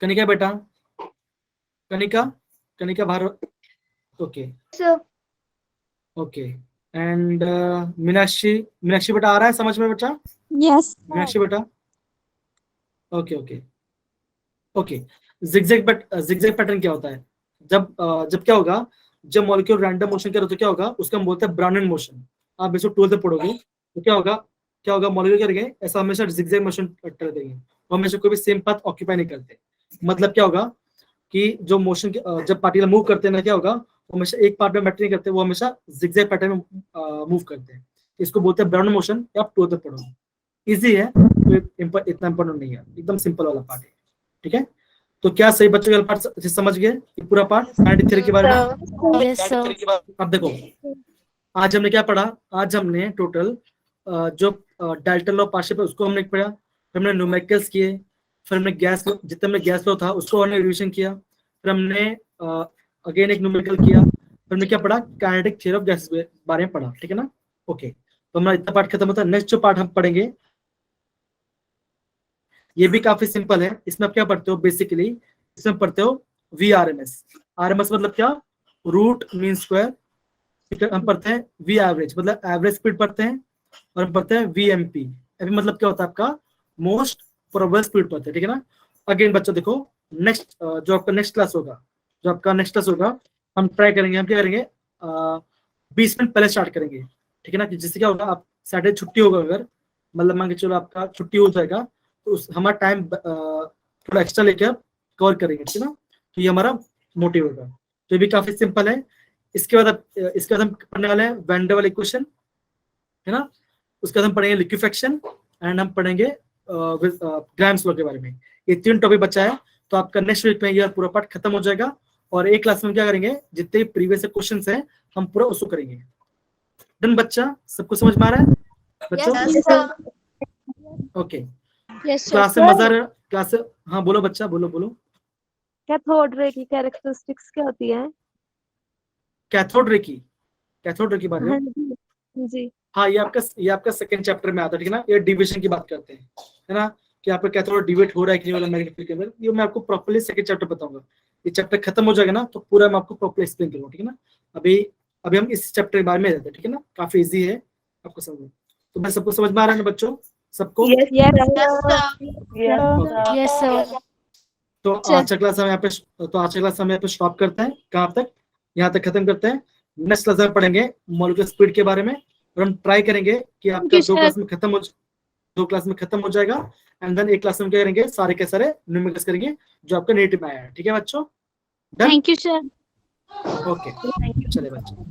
Speaker 1: कनिका बेटा, Kanika Bharat, okay
Speaker 4: Sir.
Speaker 1: Okay. And Meenakshi बेटा आ रहा है समझ में बच्चा?
Speaker 8: Yes.
Speaker 1: मीनाक्षी बेटा, ओके। जिगजैग पैटर्न क्या होता है, जब क्या होगा, जब मॉलिक्यूल रैंडम मोशन करे तो क्या होगा, उसका हम बोलते हैं ब्राउनियन मोशन। आप इसको 12th में पढ़ोगे तो क्या होगा मॉलिक्यूल करेंगे ऐसा, हमेशा जिगजैग मोशन कर देंगे, वो हमेशा कोई भी सेम पाथ ऑक्यूपाई नहीं करते। मतलब क्या होगा कि जो मोशन जब पार्टिकल मूव करते हैं ना, क्या होगा, वो हमेशा एक पार्ट में बैटरी नहीं करते, वो हमेशा जिगजैग पैटर्न में मूव करते हैं। इसको बोलते हैं ब्राउनियन मोशन। आप 12th में पढ़ोगे, इजी है, तो इतना इंपॉर्टेंट नहीं है, एकदम सिंपल वाला पार्ट है, ठीक है। तो क्या सही बच्चों का पार्ट समझ गए, ये पूरा पार्ट काइनेटिक थ्योरी के बारे में?
Speaker 6: Yes, sir.
Speaker 1: अब देखो आज हमने क्या पढ़ा, आज हमने टोटल जो डाल्टन लॉ पार्शियल है उसको हमने पढ़ा, फिर हमने न्यूमेरिकल्स किए, फिर हमने गैस जितना हमने गैस लॉ था उसको हमने रिविजन किया, फिर हमने अगेन एक न्यूमेरिकल किया, फिर हमने क्या पढ़ा, काइनेटिक थ्योरी ऑफ गैसेस के बारे में पढ़ा, ठीक है ना। ओके तो हमारा इतना पार्ट खत्म होता है। नेक्स्ट जो पार्ट हम पढ़ेंगे ये भी काफी सिंपल है। इसमें आप क्या पढ़ते हो, बेसिकली इसमें पढ़ते हो VRMS। RMS मतलब क्या, रूट मीन स्क्वायर। हम पढ़ते हैं V एवरेज मतलब एवरेज स्पीड पढ़ते हैं, और हम पढ़ते हैं VMP। अभी मतलब क्या होता है आपका, मोस्ट प्रोबेबल स्पीड पढ़ते हैं, ठीक है ना। अगेन बच्चों देखो नेक्स्ट जो आपका नेक्स्ट क्लास होगा, हम ट्राई करेंगे, हम क्या करेंगे 20 मिनट पहले स्टार्ट करेंगे, ठीक है ना। जिससे क्या होगा, आप सैटरडे छुट्टी होगा, अगर मतलब मान के चलो आपका छुट्टी हो जाएगा तो हमारा टाइम थोड़ा एक्स्ट्रा लेके आप कवर करेंगे, ठीक है ना। तो ये हमारा मोटिव होगा। तो ये भी काफी सिंपल है। इसके बाद हम पढ़ने वाले हैं वैन डर वाल इक्वेशन, है ना। उसके बाद हम पढ़ेंगे लिक्विफेक्शन एंड हम पढ़ेंगे ग्राम्स लॉ के बारे में। ये 3 टॉपिक बचा है, तो आपका नेक्स्ट वीक में ये पूरा पार्ट खत्म हो जाएगा, और एक क्लास में क्या करेंगे, जितने प्रीवियस क्वेश्चन है हम पूरा उसको करेंगे। डन बच्चा, सबको समझ में आ रहा है बच्चों? Okay
Speaker 4: Yes sir.
Speaker 1: क्लास में मजा आ रहा है? क्लास से हाँ बोलो बच्चा, बोलो।
Speaker 5: कैथोड रे की कैरेक्टरिस्टिक्स क्या होती है?
Speaker 1: कैथोड रे की बात
Speaker 5: हाँ
Speaker 1: है।
Speaker 5: जी।
Speaker 1: हाँ ये आपका सेकंड चैप्टर में आता है, ठीक है ना। ये डिविजन की बात करते हैं, है ना, कि आपका कैथोड डिविएट हो रहा है कि नहीं वाला मैग्नेटिक फील्ड के अंदर, ये मैं आपको प्रॉपर्ली सेकंड चैप्टर बताऊंगा। ये चैप्टर खत्म हो जाएगा ना तो पूरा मैं आपको प्रॉपर्ली एक्सप्लेन करूंगा, ठीक है ना। अभी हम इस चैप्टर के बारे में रहते हैं, ठीक है ना। काफी इजी है आपको समझ। तो मैं सबको समझ में आ रहा है ना बच्चों, सबको?
Speaker 6: Yes, sir.
Speaker 1: तो आज का क्लास हम यहाँ पे स्टॉप करते हैं। कहाँ तक? यहाँ तक खत्म करते हैं। नेक्स्ट क्लास में पढ़ेंगे मॉलिक्यूलर स्पीड के बारे में, और हम ट्राई करेंगे कि आपका 2 क्लास में खत्म हो जाएगा, एंड देन एक क्लास में क्या करेंगे, सारे के सारे न्यूमेरिकल्स करेंगे जो आपका नेटिव में आया है, ठीक है बच्चों?
Speaker 4: Thank you sir.
Speaker 1: ओके चलिए बच्चों।